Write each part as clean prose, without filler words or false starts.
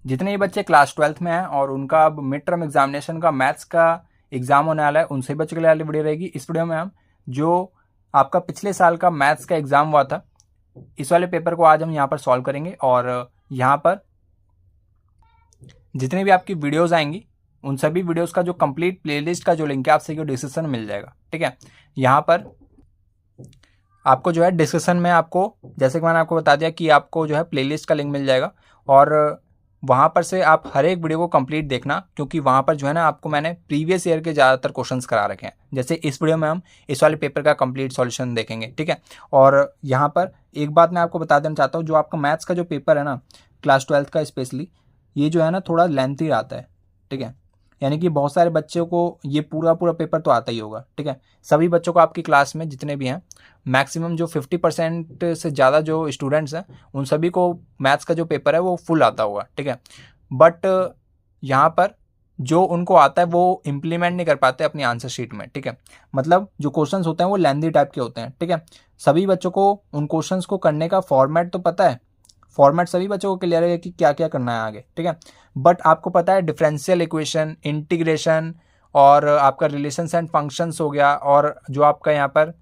जितने भी बच्चे क्लास 12th में हैं और उनका अब मिड टर्म एग्जामिनेशन का मैथ्स का एग्जाम होने वाला है, उन सभी बच्चों के लिए वाली वीडियो रहेगी। इस वीडियो में हम जो आपका पिछले साल का मैथ्स का एग्जाम हुआ था, इस वाले पेपर को आज हम यहाँ पर सॉल्व करेंगे। और यहाँ पर जितनी भी आपकी वीडियोस आएंगी उन सभी वीडियोस का जो कंप्लीट प्लेलिस्ट का जो लिंक है आपसे डिस्क्रिप्शन में मिल जाएगा। ठीक है, यहाँ पर आपको जो है डिस्क्रिप्शन में आपको, जैसे कि मैंने आपको बता दिया कि आपको जो है प्लेलिस्ट का लिंक मिल जाएगा और वहाँ पर से आप हर एक वीडियो को कंप्लीट देखना, क्योंकि वहाँ पर जो है ना आपको मैंने प्रीवियस ईयर के ज़्यादातर क्वेश्चंस करा रखे हैं। जैसे इस वीडियो में हम इस वाले पेपर का कंप्लीट सॉल्यूशन देखेंगे। ठीक है, और यहाँ पर एक बात मैं आपको बता देना चाहता हूँ, जो आपका मैथ्स का जो पेपर है ना क्लास 12th का स्पेशली, ये जो है ना थोड़ा लेंथी आता है। ठीक है, यानी कि बहुत सारे बच्चों को ये पूरा पेपर तो आता ही होगा। ठीक है, सभी बच्चों को आपकी क्लास में जितने भी हैं, मैक्सिमम जो 50% से ज़्यादा जो स्टूडेंट्स हैं उन सभी को मैथ्स का जो पेपर है वो फुल आता होगा। ठीक है, बट यहाँ पर जो उनको आता है वो इम्प्लीमेंट नहीं कर पाते अपनी आंसर शीट में। ठीक है, मतलब जो क्वेश्चंस होते हैं वो लेंथी टाइप के होते हैं। ठीक है, सभी बच्चों को उन क्वेश्चंस को करने का फॉर्मेट तो पता है, फॉर्मेट सभी बच्चों को क्लियर है कि क्या क्या करना है आगे। ठीक है, बट आपको पता है डिफरेंशियल इक्वेशन, इंटीग्रेशन और आपका रिलेशंस एंड फंक्शंस हो गया, और जो आपका यहाँ पर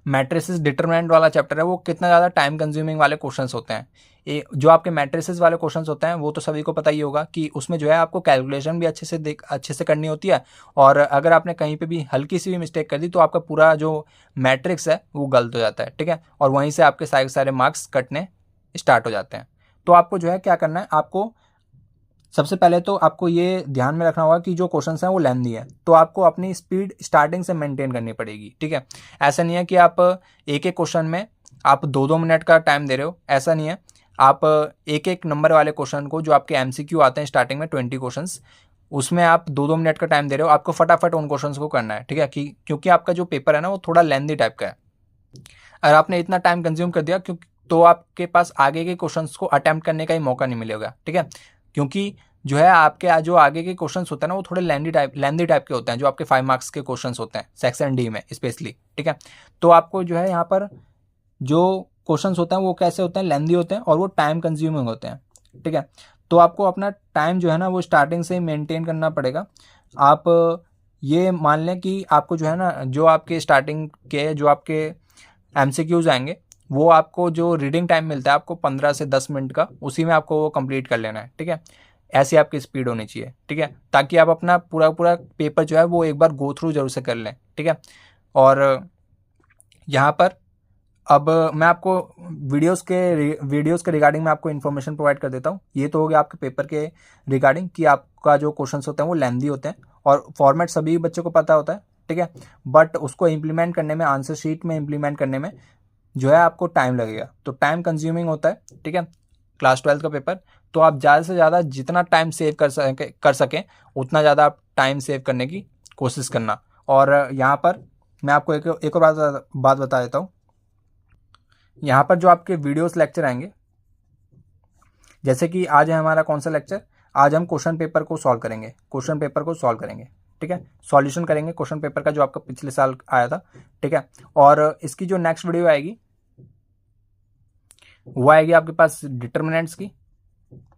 मैट्रिसेस डिटरमिनेंट वाला चैप्टर है वो कितना ज़्यादा टाइम कंज्यूमिंग वाले क्वेश्चंस होते हैं। जो आपके मैट्रिसेस वाले क्वेश्चंस होते हैं वो तो सभी को पता ही होगा कि उसमें जो है आपको कैलकुलेशन भी अच्छे से करनी होती है, और अगर आपने कहीं पे भी हल्की सी भी मिस्टेक कर दी तो आपका पूरा जो मैट्रिक्स है वो गलत हो जाता है। ठीक है, और वहीं से आपके सारे मार्क्स कटने स्टार्ट हो जाते हैं। तो आपको जो है क्या करना है, आपको सबसे पहले तो आपको ये ध्यान में रखना होगा कि जो क्वेश्चंस हैं वो लेंथी है, तो आपको अपनी स्पीड स्टार्टिंग से मेंटेन करनी पड़ेगी। ठीक है, ऐसा नहीं है कि आप एक एक क्वेश्चन में आप 2-2 मिनट का टाइम दे रहे हो, ऐसा नहीं है। आप एक एक नंबर वाले क्वेश्चन को, जो आपके एमसीक्यू आते हैं स्टार्टिंग में 20 क्वेश्चंस, उसमें आप 2-2 मिनट का टाइम दे रहे हो, आपको फटाफट उन क्वेश्चंस को करना है। ठीक है, क्योंकि आपका जो पेपर है ना वो थोड़ा लेंथी टाइप का है। अगर आपने इतना टाइम कंज्यूम कर दिया तो आपके पास आगे के क्वेश्चंस को अटेम्प्ट करने का ही मौका नहीं मिलेगा। ठीक है, क्योंकि जो है आपके जो आगे के क्वेश्चंस होते हैं ना वो थोड़े लेंथी टाइप के होते हैं, जो आपके 5 मार्क्स के क्वेश्चंस होते हैं सेक्शन डी में स्पेशली। ठीक है, तो आपको जो है यहाँ पर जो क्वेश्चंस होते हैं वो कैसे होते हैं, लेंथी होते हैं और वो टाइम कंज्यूमिंग होते हैं। ठीक है, तो आपको अपना टाइम जो है ना वो स्टार्टिंग से ही मेंटेन करना पड़ेगा। आप ये मान लें कि आपको जो है ना, जो आपके स्टार्टिंग के जो आपके एमसीक्यूज आएंगे वो आपको जो रीडिंग टाइम मिलता है आपको 15 से 10 मिनट का, उसी में आपको वो कंप्लीट कर लेना है। ठीक है, ऐसी आपकी स्पीड होनी चाहिए। ठीक है, ताकि आप अपना पूरा पेपर जो है वो एक बार गो थ्रू जरूर से कर लें। ठीक है, और यहाँ पर अब मैं आपको वीडियोस के रिगार्डिंग में आपको इन्फॉर्मेशन प्रोवाइड कर देता हूँ। ये तो हो गया आपके पेपर के रिगार्डिंग कि आपका जो क्वेश्चंस होते हैं वो लेंथी होते हैं और फॉर्मेट सभी बच्चों को पता होता है। ठीक है, बट उसको इम्प्लीमेंट करने में, आंसर शीट में इम्प्लीमेंट करने में जो है आपको टाइम लगेगा, तो टाइम कंज्यूमिंग होता है। ठीक है, क्लास 12 का पेपर, तो आप ज़्यादा से ज़्यादा जितना टाइम सेव कर सकें उतना ज़्यादा आप टाइम सेव करने की कोशिश करना। और यहाँ पर मैं आपको एक और बात बता देता हूँ। यहाँ पर जो आपके वीडियोस लेक्चर आएंगे, जैसे कि आज है हमारा कौन सा लेक्चर, आज हम क्वेश्चन पेपर को सॉल्व करेंगे। ठीक है, सॉल्यूशन करेंगे क्वेश्चन पेपर का जो आपका पिछले साल आया था। ठीक है, और इसकी जो नेक्स्ट वीडियो आएगी वो आएगी आपके पास डिटर्मिनेंट्स की,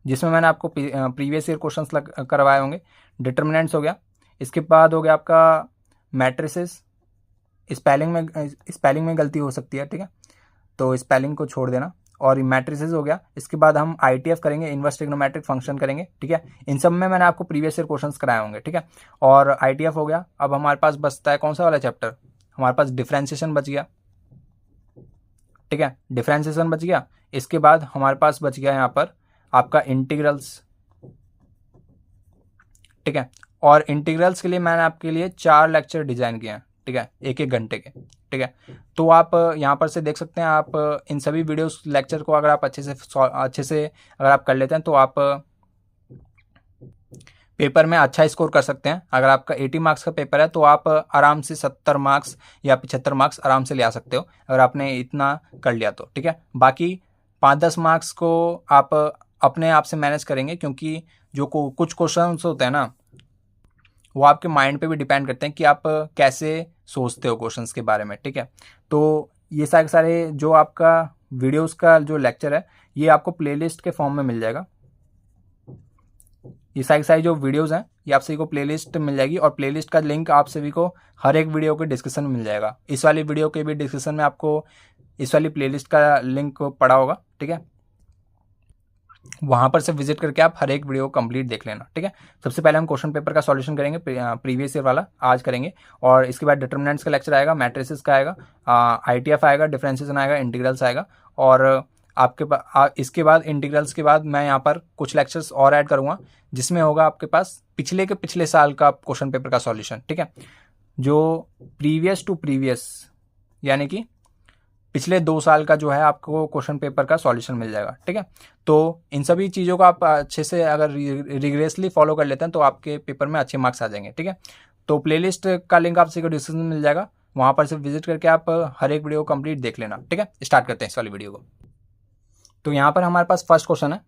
जिसमें मैंने आपको प्रीवियस ईयर क्वेश्चंस करवाए होंगे। डिटर्मिनेंट्स हो गया, इसके बाद हो गया आपका मैट्रिसेस। स्पेलिंग में गलती हो सकती है। ठीक है, तो स्पेलिंग को छोड़ देना। और मैट्रिसेस हो गया, इसके बाद हम आईटीएफ करेंगे, इनवर्स ट्रिग्नोमेट्रिक फंक्शन करेंगे। ठीक है, इन सब में मैंने आपको प्रीवियस ईयर क्वेश्चंस कराए होंगे। ठीक है, और आईटीएफ हो गया। अब हमारे पास बचता है कौन सा वाला चैप्टर, हमारे पास डिफरेंशिएशन बच गया। ठीक है, डिफरेंशिएशन बच गया। इसके बाद हमारे पास बच गया यहाँ पर आपका इंटीग्रल्स। ठीक है, और इंटीग्रल्स के लिए मैंने आपके लिए 4 लेक्चर डिजाइन किए हैं। ठीक है, 1-1 घंटे के। ठीक है, तो आप यहाँ पर से देख सकते हैं, आप इन सभी वीडियोस लेक्चर को अगर आप अच्छे से अगर आप कर लेते हैं तो आप पेपर में अच्छा स्कोर कर सकते हैं। अगर आपका 80 मार्क्स का पेपर है तो आप आराम से 70 मार्क्स या 75 मार्क्स आराम से ले आ सकते हो, अगर आपने इतना कर लिया तो। ठीक है, बाकी 5-10 मार्क्स को आप अपने आप से मैनेज करेंगे, क्योंकि जो कुछ क्वेश्चन होते हैं ना वो आपके माइंड पे भी डिपेंड करते हैं कि आप कैसे सोचते हो क्वेश्चंस के बारे में। ठीक है, तो ये सारे जो आपका वीडियोस का जो लेक्चर है ये आपको प्लेलिस्ट के फॉर्म में मिल जाएगा। ये सारी सारी जो वीडियोज़ हैं ये आप सभी को प्लेलिस्ट मिल जाएगी, और प्लेलिस्ट का लिंक आप सभी को हर एक वीडियो के डिस्क्रिप्शन में मिल जाएगा। इस वाली वीडियो के भी डिस्क्रिप्शन में आपको इस वाली प्लेलिस्ट का लिंक पड़ा होगा, ठीक है। वहाँ पर से विजिट करके आप हर एक वीडियो को कंप्लीट देख लेना, ठीक है। सबसे पहले हम क्वेश्चन पेपर का सॉल्यूशन करेंगे, प्रीवियस ईयर वाला आज करेंगे, और इसके बाद डिटर्मिनेंट्स का लेक्चर आएगा, मैट्रिसेस का आएगा, ITF आएगा, डिफरेंशिएशन आएगा, इंटीग्रल्स आएगा, और आपके पास इसके बाद इंटीग्रल्स के बाद मैं यहाँ पर कुछ लेक्चर्स और ऐड करूँगा, जिसमें होगा आपके पास पिछले साल का क्वेश्चन पेपर का सॉल्यूशन, ठीक है। जो प्रीवियस टू प्रीवियस यानी कि पिछले 2 साल का जो है आपको क्वेश्चन पेपर का सॉल्यूशन मिल जाएगा, ठीक है। तो इन सभी चीज़ों को आप अच्छे से अगर रिग्रेसली फॉलो कर लेते हैं तो आपके पेपर में अच्छे मार्क्स आ जाएंगे, ठीक है। तो प्लेलिस्ट का लिंक आपसे डिस्क्रिप्शन में मिल जाएगा, वहाँ पर से विजिट करके आप हर एक वीडियो को कंप्लीट देख लेना, ठीक है। स्टार्ट करते हैं इस वाली वीडियो को। तो यहाँ पर हमारे पास फर्स्ट क्वेश्चन है,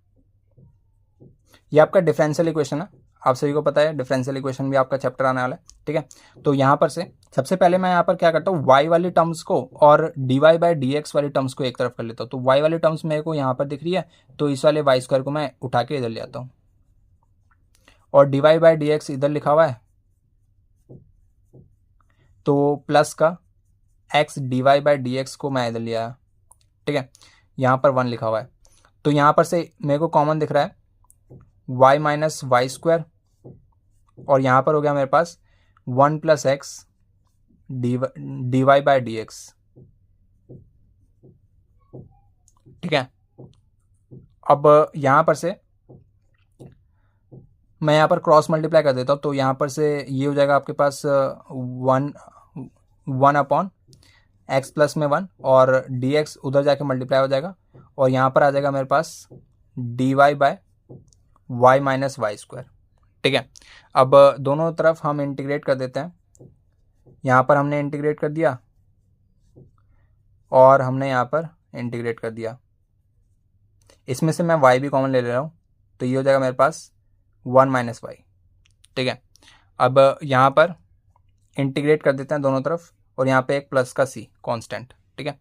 ये आपका डिफरेंशियल इक्वेशन है। आप सभी को पता है डिफरेंशियल इक्वेशन भी आपका चैप्टर आने वाला है, ठीक है। तो यहाँ पर से सबसे पहले मैं यहाँ पर क्या करता हूँ, y वाली टर्म्स को और dy/dx वाली टर्म्स को एक तरफ कर लेता हूँ। तो y वाली टर्म्स मेरे को यहाँ पर दिख रही है, तो इस वाले y² को मैं उठा के इधर ले आता हूँ, और dy/dx इधर लिखा हुआ है, तो प्लस का x dy/dx को मैं इधर लिया, ठीक है। यहाँ पर 1 लिखा हुआ है, तो यहाँ पर से मेरे को कॉमन दिख रहा है y - y², और यहाँ पर हो गया मेरे पास 1 + x dy/dx, ठीक है। अब यहाँ पर से मैं यहाँ पर क्रॉस मल्टीप्लाई कर देता हूँ, तो यहाँ पर से ये हो जाएगा आपके पास 1/x प्लस में 1, और dx उधर जाके मल्टीप्लाई हो जाएगा, और यहाँ पर आ जाएगा मेरे पास dy/y - y², ठीक है। अब दोनों तरफ हम इंटीग्रेट कर देते हैं। यहाँ पर हमने इंटीग्रेट कर दिया, और हमने यहाँ पर इंटीग्रेट कर दिया। इसमें से मैं y भी कॉमन ले रहा हूँ, तो ये हो जाएगा मेरे पास 1 - y, ठीक है। अब यहाँ पर इंटीग्रेट कर देते हैं दोनों तरफ, और यहाँ पे एक प्लस का c कांस्टेंट, ठीक है।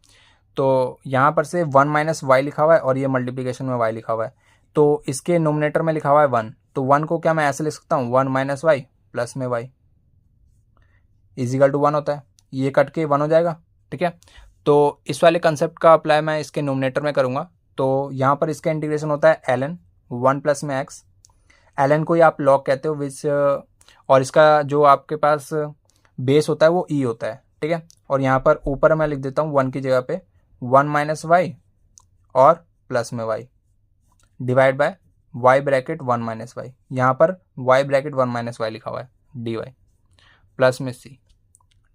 तो यहाँ पर से 1 - y लिखा हुआ है, और ये मल्टीप्लिकेशन में y लिखा हुआ है, तो इसके नोमिनेटर में लिखा हुआ है 1, तो 1 को क्या मैं ऐसे लिख सकता हूँ, 1 - y प्लस में y इजिकल टू 1 होता है, ये कट के 1 हो जाएगा, ठीक है। तो इस वाले कंसेप्ट का अप्लाई मैं इसके नोमिनेटर में करूँगा, तो यहाँ पर इसका इंटीग्रेशन होता है ln 1 + में x, ln को ही आप log कहते हो, विच और इसका जो आपके पास बेस होता है वो e होता है, ठीक है। और यहाँ पर ऊपर मैं लिख देता हूँ 1 की जगह पे 1 - y और प्लस में y divide bye y/1 - y, यहाँ पर y/1 - y लिखा हुआ है dy प्लस में c,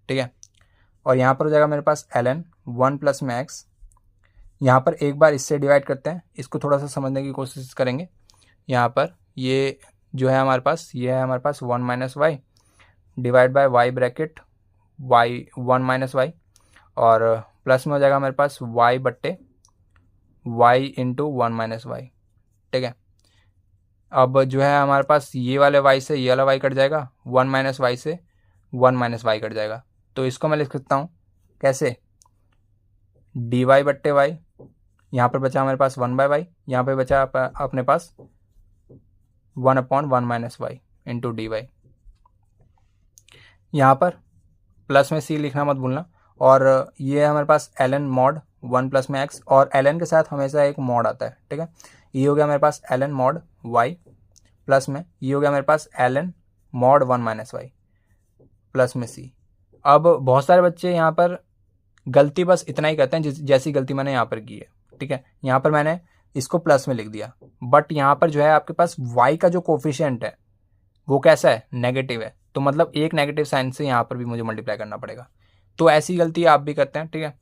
ठीक है। और यहाँ पर हो जाएगा मेरे पास ln 1 + में x, यहाँ पर एक बार इससे डिवाइड करते हैं, इसको थोड़ा सा समझने की कोशिश करेंगे। यहाँ पर ये जो है हमारे पास, ये है हमारे पास 1 - y divide bye y/1 - y, और प्लस में हो जाएगा मेरे पास y/y × 1 - y, ठीक है। अब जो है हमारे पास ये वाले y से ये वाला y कट जाएगा, 1 - y से 1 - y कट जाएगा, तो इसको मैं लिख सकता हूँ कैसे, dy/y, यहाँ पर बचा हमारे पास 1/y, यहाँ पे बचा अपने पास 1/1 - y इंटू dy। यहाँ पर प्लस में c लिखना मत भूलना, और ये है हमारे पास ln mod 1 + में x, और ln के साथ हमेशा एक मॉड आता है, ठीक है। ये हो गया मेरे पास ln mod y, प्लस में ये हो गया मेरे पास ln mod 1 - y प्लस में c। अब बहुत सारे बच्चे यहाँ पर गलती बस इतना ही करते हैं जैसी गलती मैंने यहाँ पर की है, ठीक है। यहाँ पर मैंने इसको प्लस में लिख दिया, बट यहाँ पर जो है आपके पास y का जो कोफिशिएंट है वो कैसा है, नेगेटिव है, तो मतलब एक नेगेटिव साइन से यहाँ पर भी मुझे मल्टीप्लाई करना पड़ेगा। तो ऐसी गलती आप भी करते हैं, ठीक है।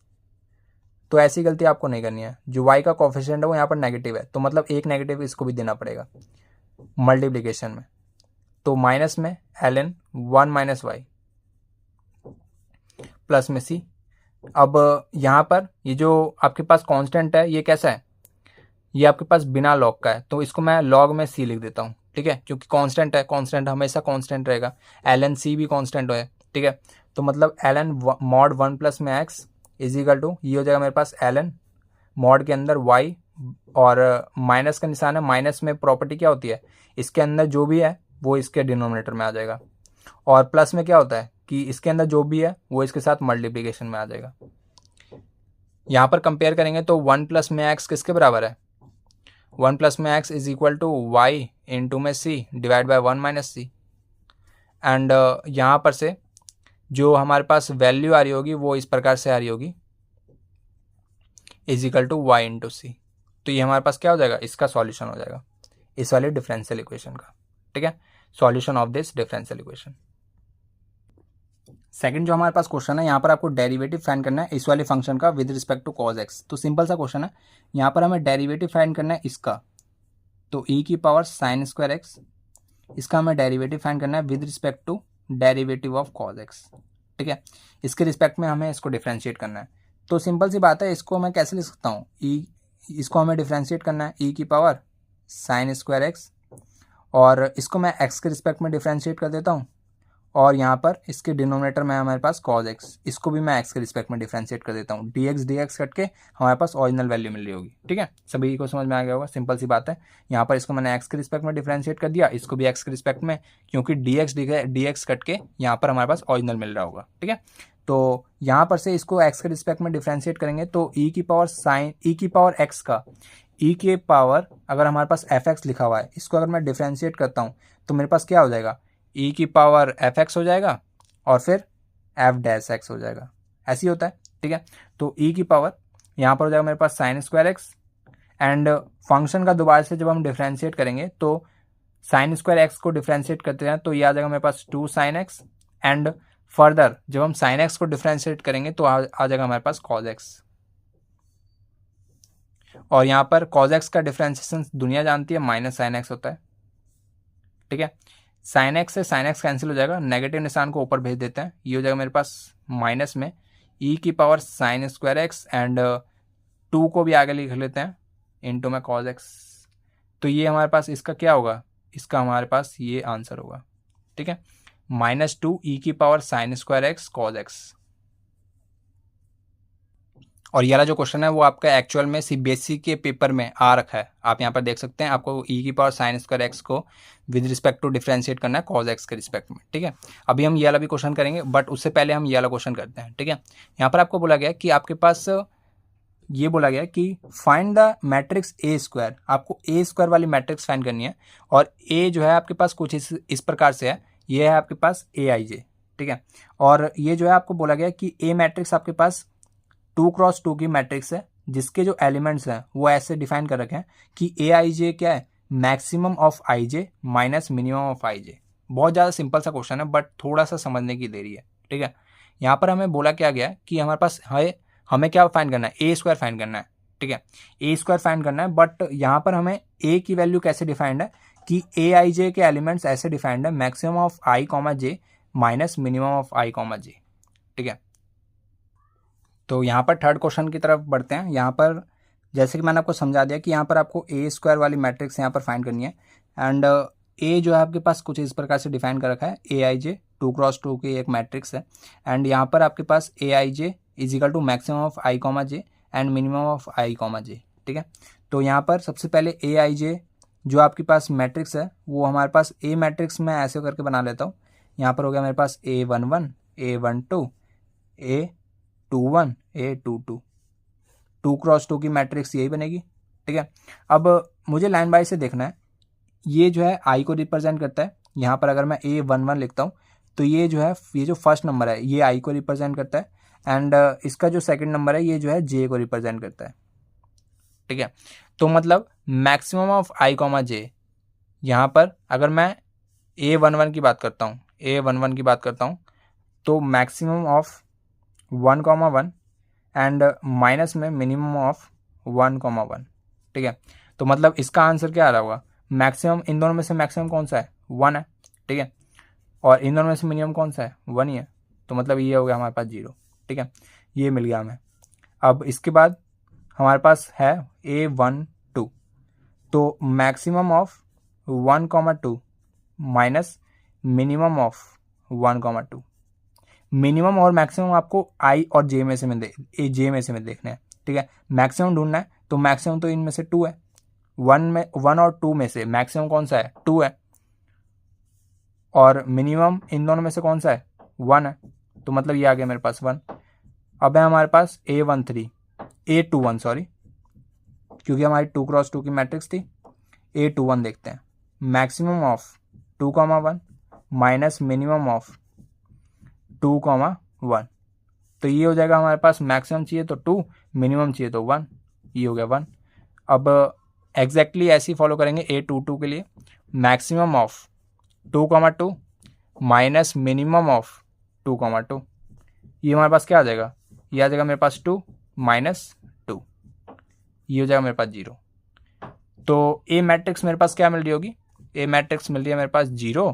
तो ऐसी गलती आपको नहीं करनी है, जो y का कोफिशिएंट है वो यहाँ पर नेगेटिव है, तो मतलब एक नेगेटिव इसको भी देना पड़ेगा मल्टीप्लिकेशन में, तो माइनस में ln 1 - y प्लस में c। अब यहाँ पर ये जो आपके पास कांस्टेंट है ये कैसा है, ये आपके पास बिना लॉग का है, तो इसको मैं लॉग में c लिख देता हूँ, ठीक है, क्योंकि कांस्टेंट है, कांस्टेंट हमेशा कांस्टेंट रहेगा, ln c भी कांस्टेंट है, ठीक है। तो मतलब ln mod 1 + में x इज इक्वल टू, ये हो जाएगा मेरे पास ln mod के अंदर y और माइनस का निशान है, माइनस में प्रॉपर्टी क्या होती है, इसके अंदर जो भी है वो इसके डिनोमिनेटर में आ जाएगा, और प्लस में क्या होता है कि इसके अंदर जो भी है वो इसके साथ मल्टीप्लिकेशन में आ जाएगा। यहाँ पर कंपेयर करेंगे तो 1 प्लस में एक्स किसके बराबर है, 1 प्लस में X is equal to Y into में C divide by 1 minus C. And यहाँ पर से जो हमारे पास वैल्यू आ रही होगी वो इस प्रकार से आ रही होगी, is equal to Y into C. तो ये हमारे पास क्या हो जाएगा, इसका सॉल्यूशन हो जाएगा इस वाले डिफरेंशियल इक्वेशन का। ठीक है, solution of this differential equation. Second जो हमारे पास क्वेश्चन है, यहाँ पर आपको डेरिवेटिव फाइंड करना है इस वाले फंक्शन का with respect to cos X. तो सिंपल सा क्वेश्चन है, यहाँ पर हमें डेरिवेटिव फाइंड करना है इसका, तो ई की पावर साइन स्क्वायर एक्स, इसका हमें डेरिवेटिव फाइंड करना है with respect to derivative of cos X. ठीक है, इसके रिस्पेक्ट में हमें इसको डिफ्रेंशिएट करना है। तो सिंपल सी बात है, इसको मैं कैसे लिख सकता हूँ, ई, इसको हमें डिफ्रेंशिएट करना है ई की पावर साइन स्क्वायर एक्स, और इसको मैं एक्स के रिस्पेक्ट में डिफ्रेंशिएट कर देता हूँ, और यहाँ पर इसके डिनोमिनेटर में हमारे पास कॉज एक्स, इसको भी मैं एक्स के रिस्पेक्ट में डिफ्रेंशिएट कर देता हूँ। डी एक्स कट के हमारे पास ओरिजिनल वैल्यू मिल रही होगी। ठीक है, सभी को समझ में आ गया होगा, सिंपल सी बात है। यहाँ पर इसको मैंने एक्स के रिस्पेक्ट में डिफ्रेंशिएट कर दिया, इसको भी एक्स के रिस्पेक्ट में, क्योंकि डी एक्स कट के यहाँ पर हमारे पास ओरिजिनल मिल रहा होगा। ठीक है, तो यहाँ पर से इसको एक्स के रिस्पेक्ट में डिफ्रेंशिएट करेंगे तो ई की पावर साइन, ई की पावर एक्स का ई के पावर, अगर हमारे पास एफ एक्स लिखा हुआ है, इसको अगर मैं डिफ्रेंशिएट करता हूँ तो मेरे पास क्या हो जाएगा, ई की पावर एफ एक्स हो जाएगा और फिर एफ डैश एक्स हो जाएगा, ऐसे ही होता है। ठीक है, तो ई की पावर यहाँ पर हो जाएगा मेरे पास sine square X, and function का दोबारा से जब हम डिफ्रेंशिएट करेंगे तो साइन स्क्वायर एक्स को डिफ्रेंशिएट करते हैं तो ये आ जाएगा मेरे पास 2 साइन एक्स, एंड फर्दर जब हम साइन एक्स को डिफ्रेंशिएट करेंगे तो आ जाएगा हमारे पास कॉज एक्स, और यहाँ पर कॉज एक्स का डिफ्रेंशिएशन दुनिया जानती है माइनस साइन एक्स होता है। ठीक है, साइन एक्स से साइन एक्स कैंसिल हो जाएगा, नेगेटिव निशान को ऊपर भेज देते हैं, ये हो जाएगा मेरे पास माइनस में ई की power sine square X, and 2 को भी आगे लिख लेते हैं इंटू में कॉज एक्स। तो ये हमारे पास इसका क्या होगा, इसका हमारे पास ये आंसर होगा। ठीक है, -2 ई की power sine square x cos x. और ये वाला जो क्वेश्चन है वो आपका एक्चुअल में सीबीएसई के पेपर में आ रखा है, आप यहाँ पर देख सकते हैं। आपको ई की पावर साइन स्क्वायर एक्स को विद रिस्पेक्ट टू डिफ्रेंशिएट करना है कॉज एक्स के रिस्पेक्ट में। ठीक है, अभी हम ये वाला भी क्वेश्चन करेंगे, बट उससे पहले हम ये वाला क्वेश्चन करते हैं। ठीक है, यहाँ पर आपको बोला गया कि आपके पास ये बोला गया कि find the matrix A square, आपको ए स्क्वायर वाली मैट्रिक्स फाइंड करनी है, और ए जो है आपके पास कुछ इस प्रकार से है, ये है आपके पास ए आई जे। ठीक है, और ये जो है आपको बोला गया कि ए मैट्रिक्स आपके पास 2x2 की मैट्रिक्स है, जिसके जो एलिमेंट्स हैं वो ऐसे डिफाइन कर रखे हैं कि ए आई जे क्या है, maximum of I J minus minimum of I J. बहुत ज़्यादा सिंपल सा क्वेश्चन है, बट थोड़ा सा समझने की देरी है। ठीक है, यहाँ पर हमें बोला क्या गया कि हमारे पास है, हमें क्या फाइंड करना है, ए स्क्वायर फाइंड करना है। ठीक है, ए स्क्वायर फाइंड करना है, बट यहाँ पर हमें ए की वैल्यू कैसे डिफाइंड है कि ए आई जे के एलिमेंट्स ऐसे डिफाइंड है, maximum of I comma J minus minimum of I comma J. ठीक है, तो यहाँ पर थर्ड क्वेश्चन की तरफ बढ़ते हैं। यहाँ पर जैसे कि मैंने आपको समझा दिया कि यहाँ पर आपको ए स्क्वायर वाली मैट्रिक्स यहाँ पर फाइंड करनी है, एंड ए जो है आपके पास कुछ इस प्रकार से डिफाइन कर रखा है, ए आई जे 2x2 की एक मैट्रिक्स है, एंड यहाँ पर आपके पास A I J is equal to maximum of I comma J and minimum of I comma J. ठीक है, तो यहाँ पर सबसे पहले ए आई जे जो आपके पास मैट्रिक्स है वो हमारे पास ए मैट्रिक्स में ऐसे करके बना लेता हूँ। यहाँ पर हो गया मेरे पास A11 A12 A21 A22, 2x2 की मैट्रिक्स यही बनेगी। ठीक है, अब मुझे लाइन बाय से देखना है, ये जो है आई को रिप्रेजेंट करता है। यहाँ पर अगर मैं A11 लिखता हूँ तो ये जो है, ये जो फर्स्ट नंबर है ये आई को रिप्रेजेंट करता है, एंड इसका जो सेकंड नंबर है ये जो है जे को रिप्रेजेंट करता है। ठीक है, तो मतलब मैक्सिमम ऑफ आई कॉमा जे, यहाँ पर अगर मैं A11 की बात करता हूँ, A11 की बात करता हूँ तो मैक्सिमम ऑफ 1,1 एंड माइनस में मिनिमम ऑफ 1,1। ठीक है, तो मतलब इसका आंसर क्या आ रहा होगा, मैक्सिमम, इन दोनों में से मैक्सिमम कौन सा है, 1 है। ठीक है, और इन दोनों में से मिनिमम कौन सा है, 1 ही है, तो मतलब ये हो गया हमारे पास 0। ठीक है, ये मिल गया हमें। अब इसके बाद हमारे पास है A12, तो maximum of 1,2 minus minimum of 1,2। Minimum और मैक्सिमम आपको आई और जे में से देखना है। ठीक है, मैक्सिमम ढूंढना है तो मैक्सिमम तो इनमें से 2 है, 1 और 2 में से मैक्सिमम कौन सा है, 2 है, और मिनिमम इन दोनों में से कौन सा है, 1 है। तो मतलब ये आ गया मेरे पास 1। अब है हमारे पास A21 सॉरी, क्योंकि हमारी 2x2 की मैट्रिक्स थी। A21 देखते हैं, maximum of 2,1 minus minimum of 2,1, तो ये हो जाएगा हमारे पास मैक्सिमम चाहिए तो 2, मिनिमम चाहिए तो 1, ये हो गया 1। अब एग्जैक्टली ऐसे ही फॉलो करेंगे A22 के लिए, maximum of 2,2 minus minimum of 2,2, ये हमारे पास क्या आ जाएगा, ये आ जाएगा मेरे पास 2 माइनस 2, ये हो जाएगा मेरे पास 0। तो ए मैट्रिक्स मेरे पास क्या मिल रही होगी, ए मैट्रिक्स मिल रही है मेरे पास 0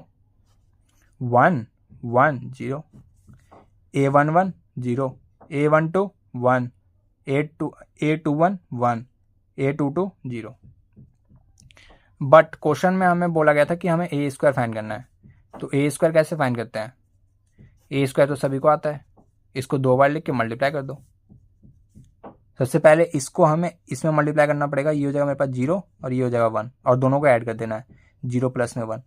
1 1 0, A11 0, A12 1, A21 1, A22 0। But question में हमें बोला गया था कि हमें ए स्क्वायर फाइंड करना है। तो ए स्क्वायर कैसे फाइंड करते हैं, ए स्क्वायर तो सभी को आता है, इसको 2 बार लिख के मल्टीप्लाई कर दो। सबसे पहले इसको हमें इसमें मल्टीप्लाई करना पड़ेगा, ये हो जाएगा मेरे पास 0 और ये हो जाएगा 1, और दोनों को ऐड कर देना है, 0 प्लस में 1,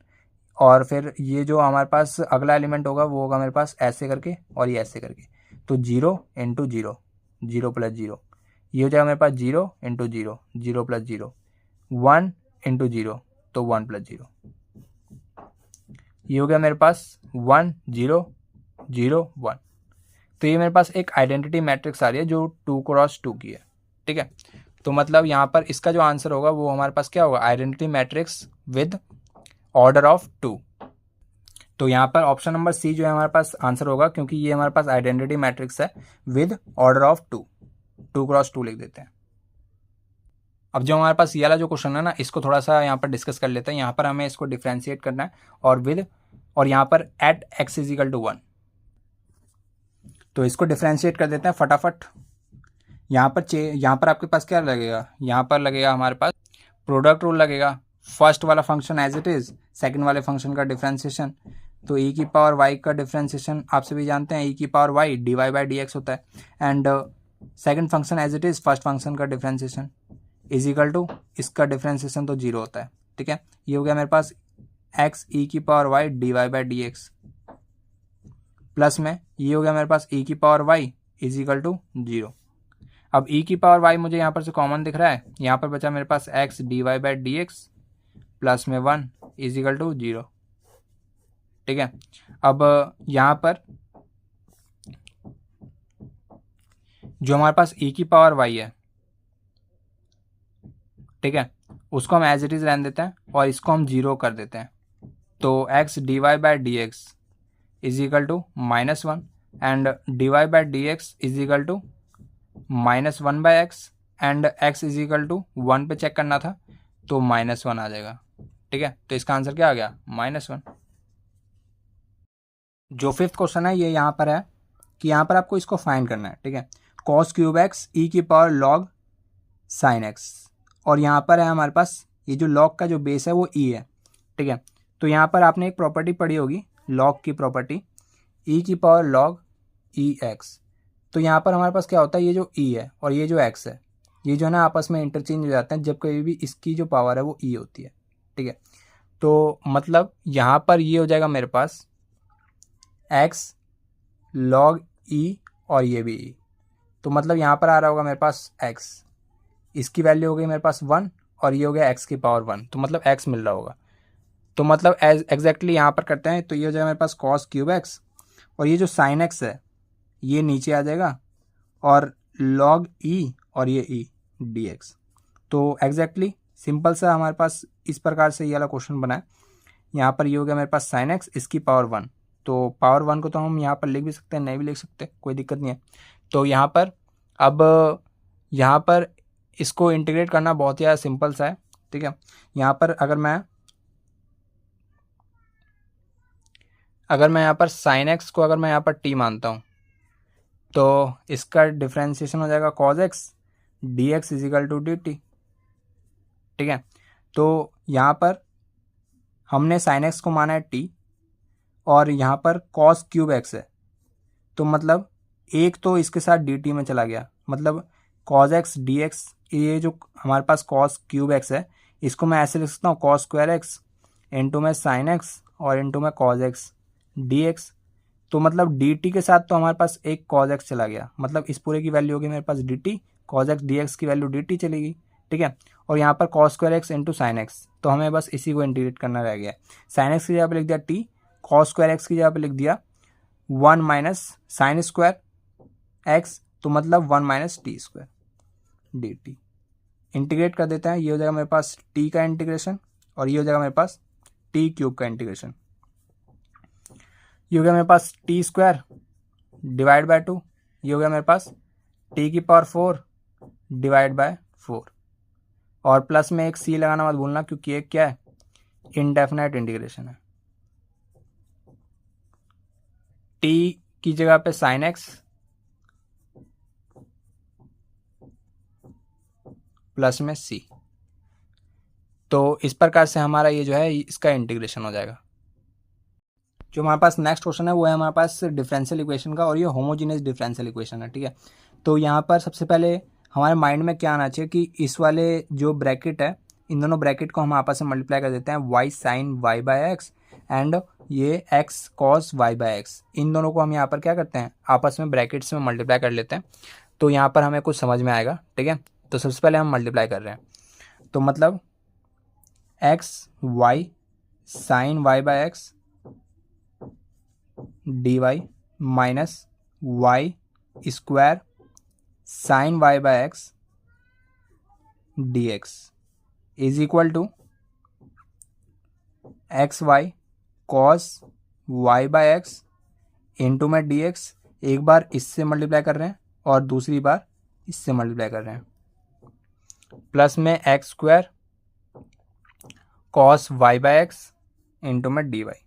और फिर ये जो हमारे पास अगला एलिमेंट होगा वो होगा मेरे पास ऐसे करके और ये ऐसे करके, तो 0 इंटू 0, 0 प्लस 0, ये हो जाएगा मेरे पास 0 इंटू 0, 0 प्लस 0, 1 इंटू 0, तो 1 प्लस 0, ये हो गया मेरे पास 1 0 0 1। तो ये मेरे पास एक आइडेंटिटी मैट्रिक्स आ रही है जो 2x2 की है, ठीक है। तो मतलब यहाँ पर इसका जो आंसर होगा वो हमारे पास क्या होगा, identity matrix with order of 2। तो यहाँ पर ऑप्शन नंबर सी जो है हमारे पास आंसर होगा, क्योंकि ये हमारे पास आइडेंटिटी मैट्रिक्स है विद ऑर्डर ऑफ 2, 2x2 लिख देते हैं। अब जो हमारे पास ये वाला जो क्वेश्चन है ना, इसको थोड़ा सा यहाँ पर डिस्कस कर लेते हैं। यहाँ पर हमें इसको डिफ्रेंशिएट करना है और विद, और यहाँ पर एट x = 1, तो इसको डिफ्रेंशिएट कर देते हैं फटाफट। यहाँ पर आपके पास क्या लगेगा, यहाँ पर लगेगा हमारे पास प्रोडक्ट रूल लगेगा, फर्स्ट वाला function as it is, second वाले फंक्शन का डिफ्रेंशिएशन। तो e की पावर y का डिफ्रेंशिएशन आप सभी जानते हैं, e की पावर y dy/dx होता है, and second function as it is, first function का डिफ्रेंशिएशन इज इक्वल टू, इसका डिफ्रेंशिएशन तो 0 होता है, ठीक है। ये हो गया मेरे पास x e की पावर y dy/dx, प्लस में ये हो गया मेरे पास e की power y is equal to 0। अब e की पावर y मुझे यहाँ पर से कॉमन दिख रहा है, यहाँ पर बचा मेरे पास x dy/dx प्लस में 1 इज इक्वल टू 0, ठीक है। अब यहाँ पर जो हमारे पास e की पावर y है, ठीक है, उसको हम एज इट इज रहने देते हैं और इसको हम 0 कर देते हैं। तो x dy/dx is equal to -1 and dy/dx is equal to -1/x and x is equal to 1 पे चेक करना था, तो -1 आ जाएगा, ठीक है। तो इसका आंसर क्या आ गया, -1। जो फिफ्थ क्वेश्चन है ये यहाँ पर है कि यहाँ पर आपको इसको फाइंड करना है, ठीक है। cos³ e की पावर log sin x, और यहाँ पर है हमारे पास ये जो log का जो बेस है वो e है, ठीक है। तो यहाँ पर आपने एक प्रॉपर्टी पढ़ी होगी log की प्रॉपर्टी, e की पावर log ex। तो यहाँ पर हमारे पास क्या होता है, ये जो e है और ये जो x है, ये जो है ना आपस में इंटरचेंज हो जाते हैं जब कभी भी इसकी जो पावर है वो e होती है, ठीक है। तो मतलब यहाँ पर ये हो जाएगा मेरे पास x log e और ये भी e, तो मतलब यहाँ पर आ रहा होगा मेरे पास x, इसकी वैल्यू हो गई मेरे पास 1 और ये हो गया x की पावर 1, तो मतलब x मिल रहा होगा। तो मतलब एग्जैक्टली यहाँ पर करते हैं, तो ये हो जाएगा मेरे पास cos³ और ये जो sin x है ये नीचे आ जाएगा और log e और ये e dx। तो एग्जैक्टली सिंपल सा हमारे पास इस प्रकार से ये वाला क्वेश्चन बना है। यहाँ पर ये हो गया मेरे पास sin x, इसकी पावर 1, तो पावर 1 को तो हम यहाँ पर लिख भी सकते हैं, नहीं भी लिख सकते, कोई दिक्कत नहीं है। तो यहाँ पर अब यहाँ पर इसको इंटीग्रेट करना बहुत ही ज़्यादा सिंपल सा है, ठीक है। यहाँ पर अगर मैं यहाँ पर sin x को अगर मैं यहाँ पर t मानता हूँ तो इसका डिफ्रेंशिएशन हो जाएगा cos x dx is equal to dt, ठीक है। तो यहाँ पर हमने sin x को माना है t और यहाँ पर cos³ x है, तो मतलब एक तो इसके साथ dt में चला गया, मतलब cos x dx ये जो हमारे पास कॉस क्यूब एक्स है इसको मैं ऐसे लिख सकता हूँ कॉस स्क्वायर एक्स इंटू में साइन एक्स और इंटू में कॉज एक्स डी एक्स। तो मतलब डी टी के साथ तो हमारे पास एक कॉज एक्स चला गया, मतलब इस पूरे की वैल्यू होगी मेरे पास D T, cos X D X की वैल्यू डी टी चलेगी, ठीक है। और यहाँ पर cos square X into sine X, तो हमें बस इसी को इंटीग्रेट करना रह गया। साइन एक्स की जगह पर लिख दिया टी, कॉस स्क्वायर एक्स की जगह पर लिख दिया 1 माइनस साइन स्क्वायर एक्स, तो मतलब 1 minus T square D T. Integrate कर देते हैं, ये हो जाएगा मेरे पास टी का इंटीग्रेशन और ये हो जाएगा मेरे पास टी क्यूब का इंटीग्रेशन। ये हो गया मेरे पास टी स्क्वायर डिवाइड बाय 2, ये हो गया मेरे पास टी की पावर 4 डिवाइड बाय 4, और प्लस में एक सी लगाना मत भूलना क्योंकि एक क्या है, इनडेफिनेट इंटीग्रेशन है। टी की जगह पे साइन एक्स प्लस में सी, तो इस प्रकार से हमारा ये जो है इसका इंटीग्रेशन हो जाएगा। जो हमारे पास नेक्स्ट क्वेश्चन है वो है हमारे पास डिफरेंशियल इक्वेशन का, और ये होमोजीनियस डिफरेंशियल इक्वेशन है, ठीक है। तो यहाँ पर सबसे पहले हमारे माइंड में क्या आना चाहिए कि इस वाले जो ब्रैकेट है इन दोनों ब्रैकेट को हम आपस में मल्टीप्लाई कर देते हैं, Y sine Y by X and ये X cos Y by X, इन दोनों को हम यहाँ पर क्या करते हैं आपस में ब्रैकेट्स में मल्टीप्लाई कर लेते हैं। तो यहाँ पर हमें कुछ समझ में आएगा, ठीक है। तो सबसे पहले हम मल्टीप्लाई कर रहे हैं, तो मतलब X Y sine Y by X D Y minus Y square sine Y by X D x is equal to X Y cos Y by X into में डी एक्स, एक बार इससे मल्टीप्लाई कर रहे हैं और दूसरी बार इससे मल्टीप्लाई कर रहे हैं, प्लस में X square cos Y by X into में डी वाई।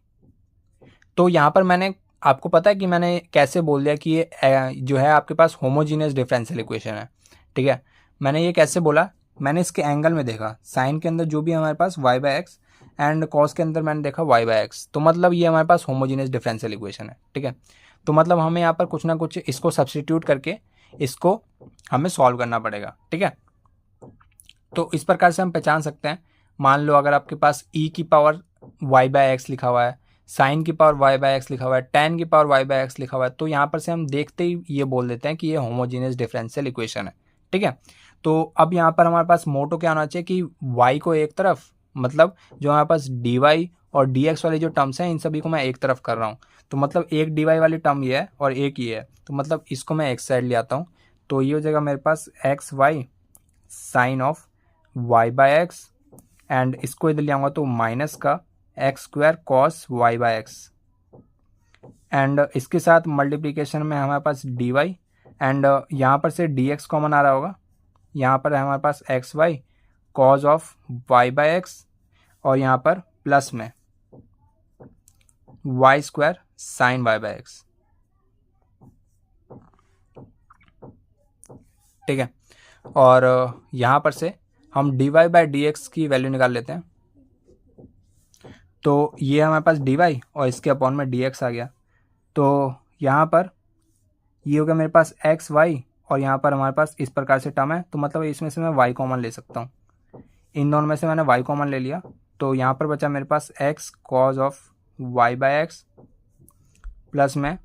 तो यहाँ पर मैंने आपको पता है कि मैंने कैसे बोल दिया कि ये जो है आपके पास होमोजीनियस डिफरेंशियल इक्वेशन है, ठीक है। मैंने ये कैसे बोला, मैंने इसके एंगल में देखा, साइन के अंदर जो भी हमारे पास Y by X and cos के अंदर मैंने देखा वाई बाय एक्स, तो मतलब ये हमारे पास होमोजीनियस डिफरेंशियल इक्वेशन है, ठीक है। तो मतलब हमें यहाँ पर कुछ ना कुछ इसको सब्सटीट्यूट करके इसको हमें सॉल्व करना पड़ेगा, ठीक है। तो इस प्रकार से हम पहचान सकते हैं, मान लो अगर आपके पास ई की पावर वाई बाय एक्स लिखा हुआ है, साइन की पावर वाई बाय एक्स लिखा हुआ है, टेन की पावर वाई बाय एक्स लिखा हुआ है, तो यहाँ पर से हम देखते ही ये बोल देते हैं कि ये होमोजीनियस डिफरेंशियल इक्वेशन है, ठीक है। तो अब यहाँ पर हमारे पास मोटो क्या होना चाहिए कि y को एक तरफ, मतलब जो हमारे पास dy और dx वाले जो टर्म्स हैं इन सभी को मैं एक तरफ कर रहा हूँ, तो मतलब एक dy वाली टर्म ये है और एक ये है, तो मतलब इसको मैं एक साइड ले आता हूँ, तो ये हो जाएगा मेरे पास X Y sine of Y by X and इसको इधर ले आऊँगा तो माइनस का X square cos Y by X and इसके साथ मल्टीप्लिकेशन में हमारे पास डी वाई एंड यहाँ पर से डी एक्स कॉमन आ रहा होगा, यहाँ पर है हमारे पास X Y cos of Y by X और यहाँ पर प्लस में Y square sine Y by X, ठीक है। और यहाँ पर से हम D Y by D X की वैल्यू निकाल लेते हैं, तो ये हमारे पास डी वाई और इसके अपॉन में डी एक्स आ गया, तो यहाँ पर ये हो गया मेरे पास एक्स वाई और यहाँ पर हमारे पास इस प्रकार से टर्म है, तो मतलब इसमें से मैं y कॉमन ले सकता हूँ, इन दोनों में से मैंने y कॉमन ले लिया, तो यहाँ पर बचा मेरे पास x cos of y by X plus में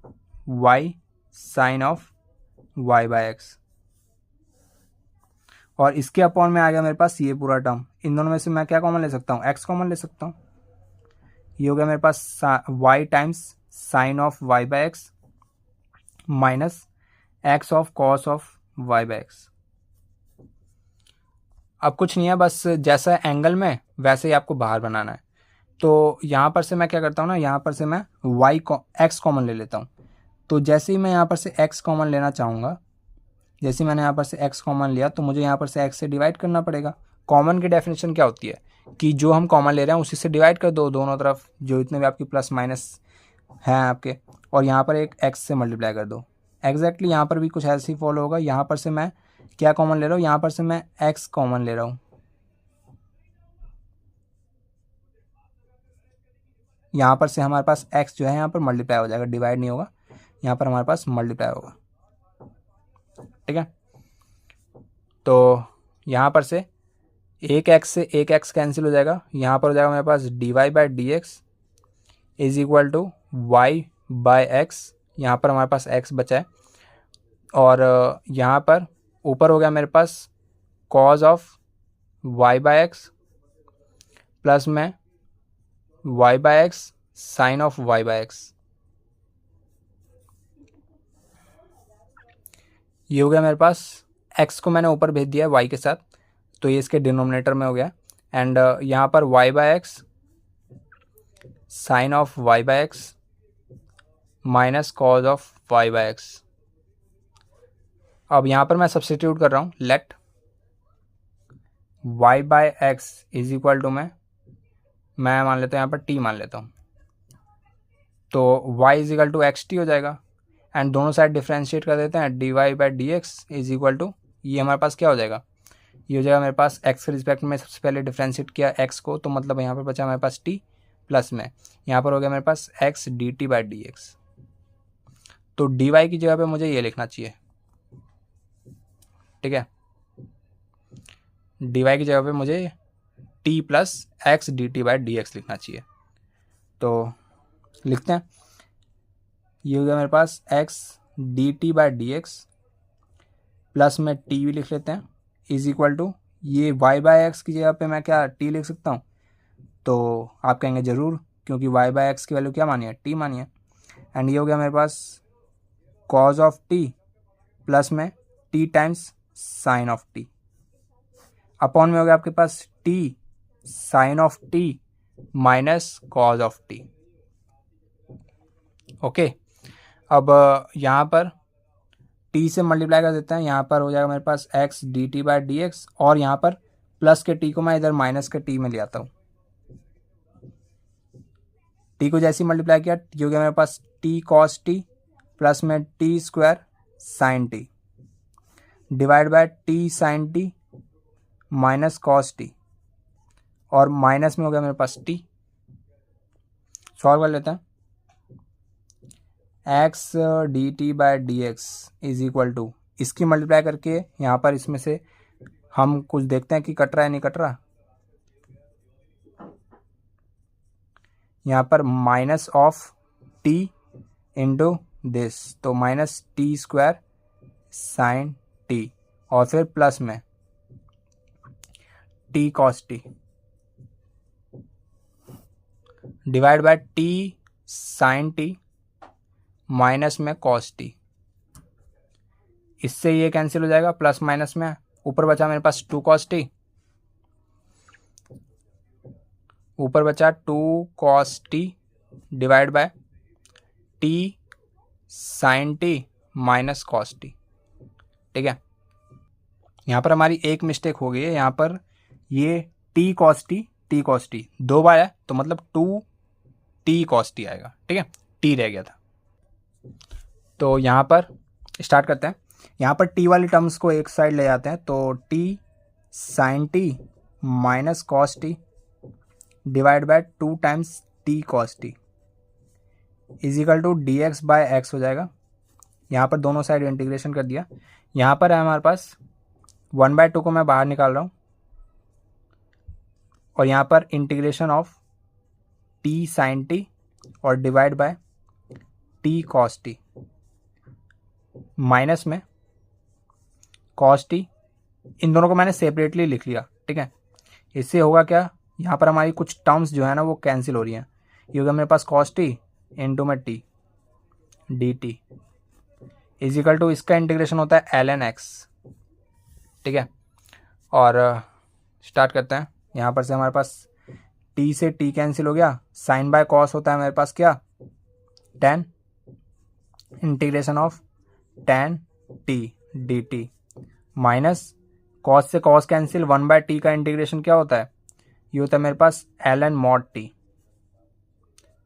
y sine of y by X और इसके अपॉन में आ गया मेरे पास ये पूरा टर्म, इन दोनों में से मैं क्या कॉमन ले सकता हूँ, x कॉमन ले सकता हूँ, ये हो गया मेरे पास y times sine of y by x minus X of cos of Y by x. अब कुछ नहीं है, बस जैसा एंगल में वैसे ही आपको बाहर बनाना है, तो यहाँ पर से मैं क्या करता हूँ ना, यहाँ पर से मैं एक्स कॉमन ले लेता हूँ, तो जैसे ही मैं यहाँ पर से एक्स कॉमन लेना चाहूँगा, जैसे मैंने यहाँ पर से एक्स कॉमन लिया तो मुझे यहाँ पर से एक्स से डिवाइड करना पड़ेगा। कॉमन की डेफिनेशन क्या होती है कि जो हम कॉमन ले रहे हैं उसी से डिवाइड कर दो दोनों तरफ, जो इतने भी आपकी प्लस माइनस हैं आपके, और यहाँ पर एक एक्स से मल्टीप्लाई कर दो। एग्जैक्टली यहाँ पर भी कुछ ऐसे ही फॉलो होगा, यहाँ पर से मैं क्या कॉमन ले रहा हूँ, यहाँ पर से मैं एक्स कॉमन ले रहा हूँ, यहाँ पर से हमारे पास एक्स जो है यहाँ पर मल्टीप्लाई हो जाएगा, डिवाइड नहीं होगा, यहाँ पर हमारे पास मल्टीप्लाई होगा, ठीक है। तो यहाँ पर से एक एक्स से एक एक्स कैंसिल हो जाएगा, यहाँ पर हो जाएगा मेरे पास dy by D x is equal to y by x, यहाँ पर हमारे पास x बचा है, और यहाँ पर ऊपर हो गया मेरे पास cos of y by X plus में y by x sine of y by X. ये हो गया मेरे पास, x को मैंने ऊपर भेज दिया है y के साथ, तो ये इसके डिनोमिनेटर में हो गया। एंड यहाँ पर y by x sine of y by x minus cos of y by x. अब यहाँ पर मैं सब्स्टिट्यूट कर रहा हूँ, let y by x is equal to मैं मान लेता हूँ यहाँ पर t मान लेता हूँ, तो y is equal to x t हो जाएगा। एंड दोनों साइड डिफ्रेंशिएट कर देते हैं, d Y by D x is equal to, ये हमारे पास क्या हो जाएगा, ये हो जाएगा मेरे पास x के रिस्पेक्ट में सबसे पहले डिफ्रेंशिएट किया x को, तो मतलब यहाँ पर बचा हमारे पास t प्लस में यहाँ पर हो गया मेरे पास x d t by D x. तो डी वाई की जगह पे मुझे ये लिखना चाहिए, ठीक है, डी वाई की जगह पे मुझे t plus x D t by D x लिखना चाहिए। तो लिखते हैं, ये हो गया मेरे पास x d t by D x plus में t भी लिख लेते हैं इज इक्वल टू, ये y बाय एक्स की जगह पे मैं क्या t लिख सकता हूँ, तो आप कहेंगे ज़रूर, क्योंकि y बाय एक्स की वैल्यू क्या मानी है, t मानी है। एंड ये हो गया मेरे पास कॉज ऑफ t प्लस में t times sine of t upon में हो गया आपके पास t sine of t minus cos of t। Okay, अब यहाँ पर t से मल्टीप्लाई कर देते हैं, यहाँ पर हो जाएगा मेरे पास x d t by D x, और यहाँ पर प्लस के t को मैं इधर माइनस के t में ले आता हूँ। t को जैसे ही मल्टीप्लाई किया, ये हो गया मेरे पास t कॉस t प्लस में t square sine t divide by t sine t minus cos t, और माइनस में हो गया मेरे पास t। सॉल्व कर लेते हैं, x d t by D x is equal to, इसकी मल्टीप्लाई करके यहाँ पर इसमें से हम कुछ देखते हैं कि कट रहा है नहीं कट रहा, यहाँ पर minus of t into this, तो minus T square sine t, और फिर प्लस में t cos t divide by t sine t minus में कॉस t। इससे ये कैंसिल हो जाएगा, प्लस माइनस में ऊपर बचा मेरे पास 2 कॉस t, ऊपर बचा 2 cos t divide by t sine t minus cos t। ठीक है, यहाँ पर हमारी एक मिस्टेक हो गई है, यहाँ पर ये t कॉस t दो बार है, तो मतलब 2t कॉस t आएगा। ठीक है, t रह गया था। तो यहाँ पर स्टार्ट करते हैं, यहाँ पर t वाली टर्म्स को एक साइड ले जाते हैं, तो t sine t minus cos t divide by 2 times t cos t is equal to d x by x हो जाएगा। यहाँ पर दोनों साइड इंटीग्रेशन कर दिया, यहाँ पर है हमारे पास 1/2 को मैं बाहर निकाल रहा हूँ, और यहाँ पर integration of t sine t और divide by t cos t minus में कॉस t, इन दोनों को मैंने सेपरेटली लिख लिया। ठीक है, इससे होगा क्या, यहाँ पर हमारी कुछ टर्म्स जो है ना वो कैंसिल हो रही हैं। ये होगा मेरे पास कॉस t इंटू में t d t is equal to, इसका इंटीग्रेशन होता है ln x। ठीक है, और स्टार्ट करते हैं, यहाँ पर से हमारे पास t से t कैंसिल हो गया, साइन बाय कॉस होता है मेरे पास क्या, tan integration of tan t d T minus cos से कॉस कैंसिल, 1/t का इंटीग्रेशन क्या होता है, ये होता है मेरे पास ln mod t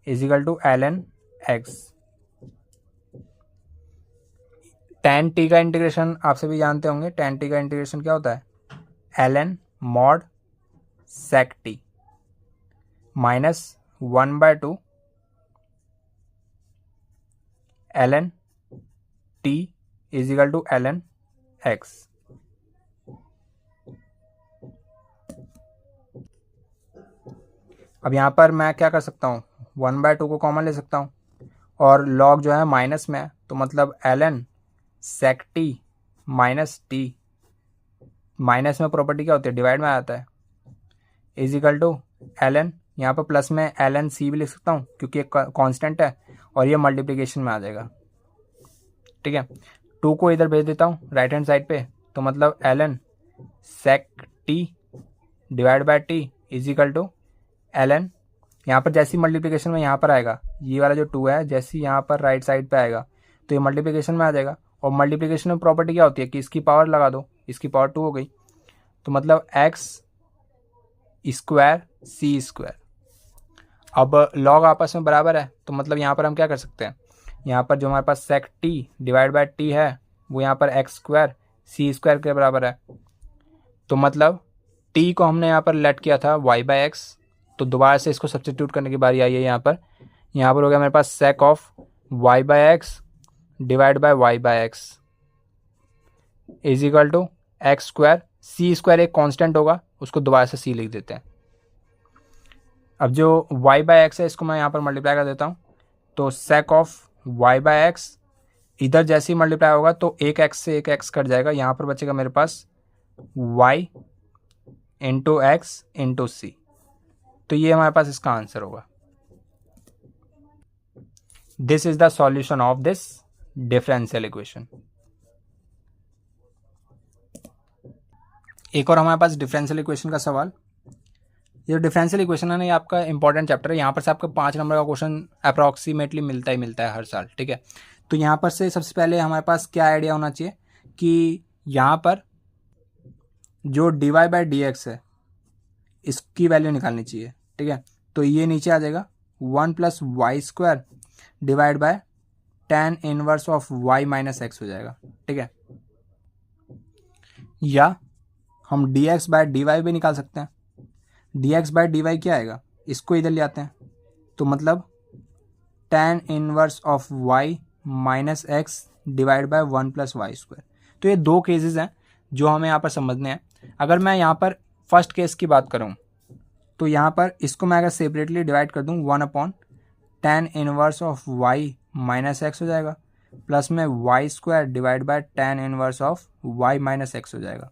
is equal to ln x। tan t का इंटीग्रेशन आप सभी जानते होंगे, tan t का इंटीग्रेशन क्या होता है ln mod sec t minus 1/2 ln t is equal to ln x। अब यहाँ पर मैं क्या कर सकता हूँ, 1/2 को कॉमन ले सकता हूँ और लॉग जो है माइनस में है, तो मतलब ln sec t minus T, minus में प्रॉपर्टी क्या होती है, डिवाइड में आ जाता है, इज इक्वल टू ln, यहाँ पर प्लस में ln c भी लिख सकता हूँ क्योंकि एक कांस्टेंट है और ये मल्टीप्लिकेशन में आ जाएगा। ठीक है, 2 को इधर भेज देता हूँ राइट हैंड साइड पे, तो मतलब ln sec t divide by t is equal to ln, यहाँ पर जैसी मल्टीप्लिकेशन में यहाँ पर आएगा, ये वाला जो 2 है जैसी यहाँ पर राइट साइड पे आएगा तो ये मल्टीप्लिकेशन में आ जाएगा। और मल्टीप्लिकेशन में प्रॉपर्टी क्या होती है कि इसकी पावर लगा दो, इसकी पावर 2 हो गई, तो मतलब x स्क्वायर c स्क्वायर। अब लॉग आपस में बराबर है तो मतलब यहाँ पर हम क्या कर सकते हैं, यहाँ पर जो हमारे पास sec t divide by t है वो यहाँ पर x स्क्वायर c स्क्वायर के बराबर है। तो मतलब t को हमने यहाँ पर लेट किया था y बाय x, तो दोबारा से इसको सब्स्टिट्यूट करने की बारी आई है। यहाँ पर हो गया मेरे पास sec of y by x divide by y by x is equal to x square, c square एक कांस्टेंट होगा उसको दोबारा से c लिख देते हैं। अब जो y बाय x है इसको मैं यहाँ पर मल्टीप्लाई कर देता हूँ, तो sec of y by x इधर जैसे ही मल्टीप्लाई होगा तो एक x से एक x कट जाएगा, यहाँ पर बचेगा मेरे पास y into x into C, तो ये हमारे पास इसका आंसर होगा। This is the solution of this differential equation. एक और हमारे पास डिफरेंशियल इक्वेशन का सवाल, ये डिफरेंशियल इक्वेशन है ना, ये आपका इंपॉर्टेंट चैप्टर है। यहाँ पर से आपका 5 नंबर का क्वेश्चन अप्रॉक्सीमेटली मिलता है हर साल। ठीक है, तो यहाँ पर से सबसे पहले हमारे पास क्या आइडिया होना चाहिए कि यहाँ पर जो dy बाई डी एक्स है इसकी वैल्यू निकालनी चाहिए। ठीक है, तो ये नीचे आ जाएगा 1 plus y square divide by tan inverse of y minus x हो जाएगा। ठीक है, या हम dx बाय डी वाई भी निकाल सकते हैं। dx बाय डी वाई क्या आएगा, इसको इधर ले आते हैं, तो मतलब tan inverse of y minus x divide by 1 plus y square. तो ये दो केसेस हैं जो हमें यहाँ पर समझने हैं। अगर मैं यहाँ पर फर्स्ट केस की बात करूँ तो यहाँ पर इसको मैं अगर सेपरेटली डिवाइड कर दूँ 1 upon tan inverse of y minus x हो जाएगा, प्लस में Y square divide by tan inverse of y minus x हो जाएगा।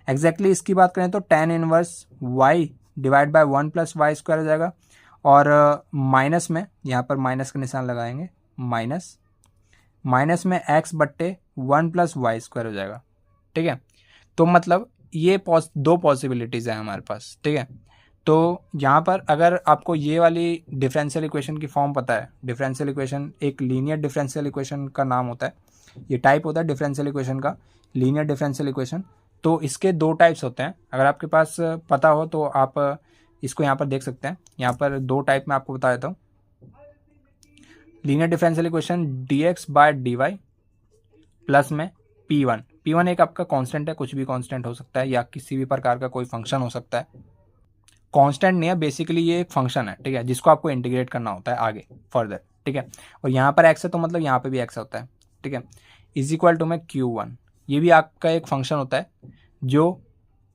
एग्जैक्टली इसकी बात करें तो tan inverse y divide by 1 plus y square हो जाएगा, और माइनस में यहाँ पर माइनस का निशान लगाएंगे, माइनस में x बट्टे 1 प्लस वाई स्क्वायर हो जाएगा। ठीक है, तो मतलब ये दो पॉसिबिलिटीज़ हैं हमारे पास। ठीक है, तो यहाँ पर अगर आपको ये वाली डिफरेंशियल इक्वेशन की फॉर्म पता है, डिफरेंशियल इक्वेशन एक लीनियर डिफरेंशियल इक्वेशन का नाम होता है, ये टाइप होता है डिफरेंशियल इक्वेशन का, लीनियर डिफरेंशियल इक्वेशन। तो इसके दो टाइप्स होते हैं, अगर आपके पास पता हो तो आप इसको यहाँ पर देख सकते हैं। यहाँ पर दो टाइप में आपको बता देता हूँ। Linear differential equation dx by d y plus में p1 एक आपका कांस्टेंट है, कुछ भी कांस्टेंट हो सकता है या किसी भी प्रकार का कोई फंक्शन हो सकता है। कांस्टेंट नहीं है, बेसिकली ये एक फंक्शन है। ठीक है, जिसको आपको इंटीग्रेट करना होता है आगे फर्दर। ठीक है, और यहाँ पर x है तो मतलब यहाँ पे भी x होता है। ठीक है, इज इक्वल टू में q1, ये भी आपका एक फंक्शन होता है जो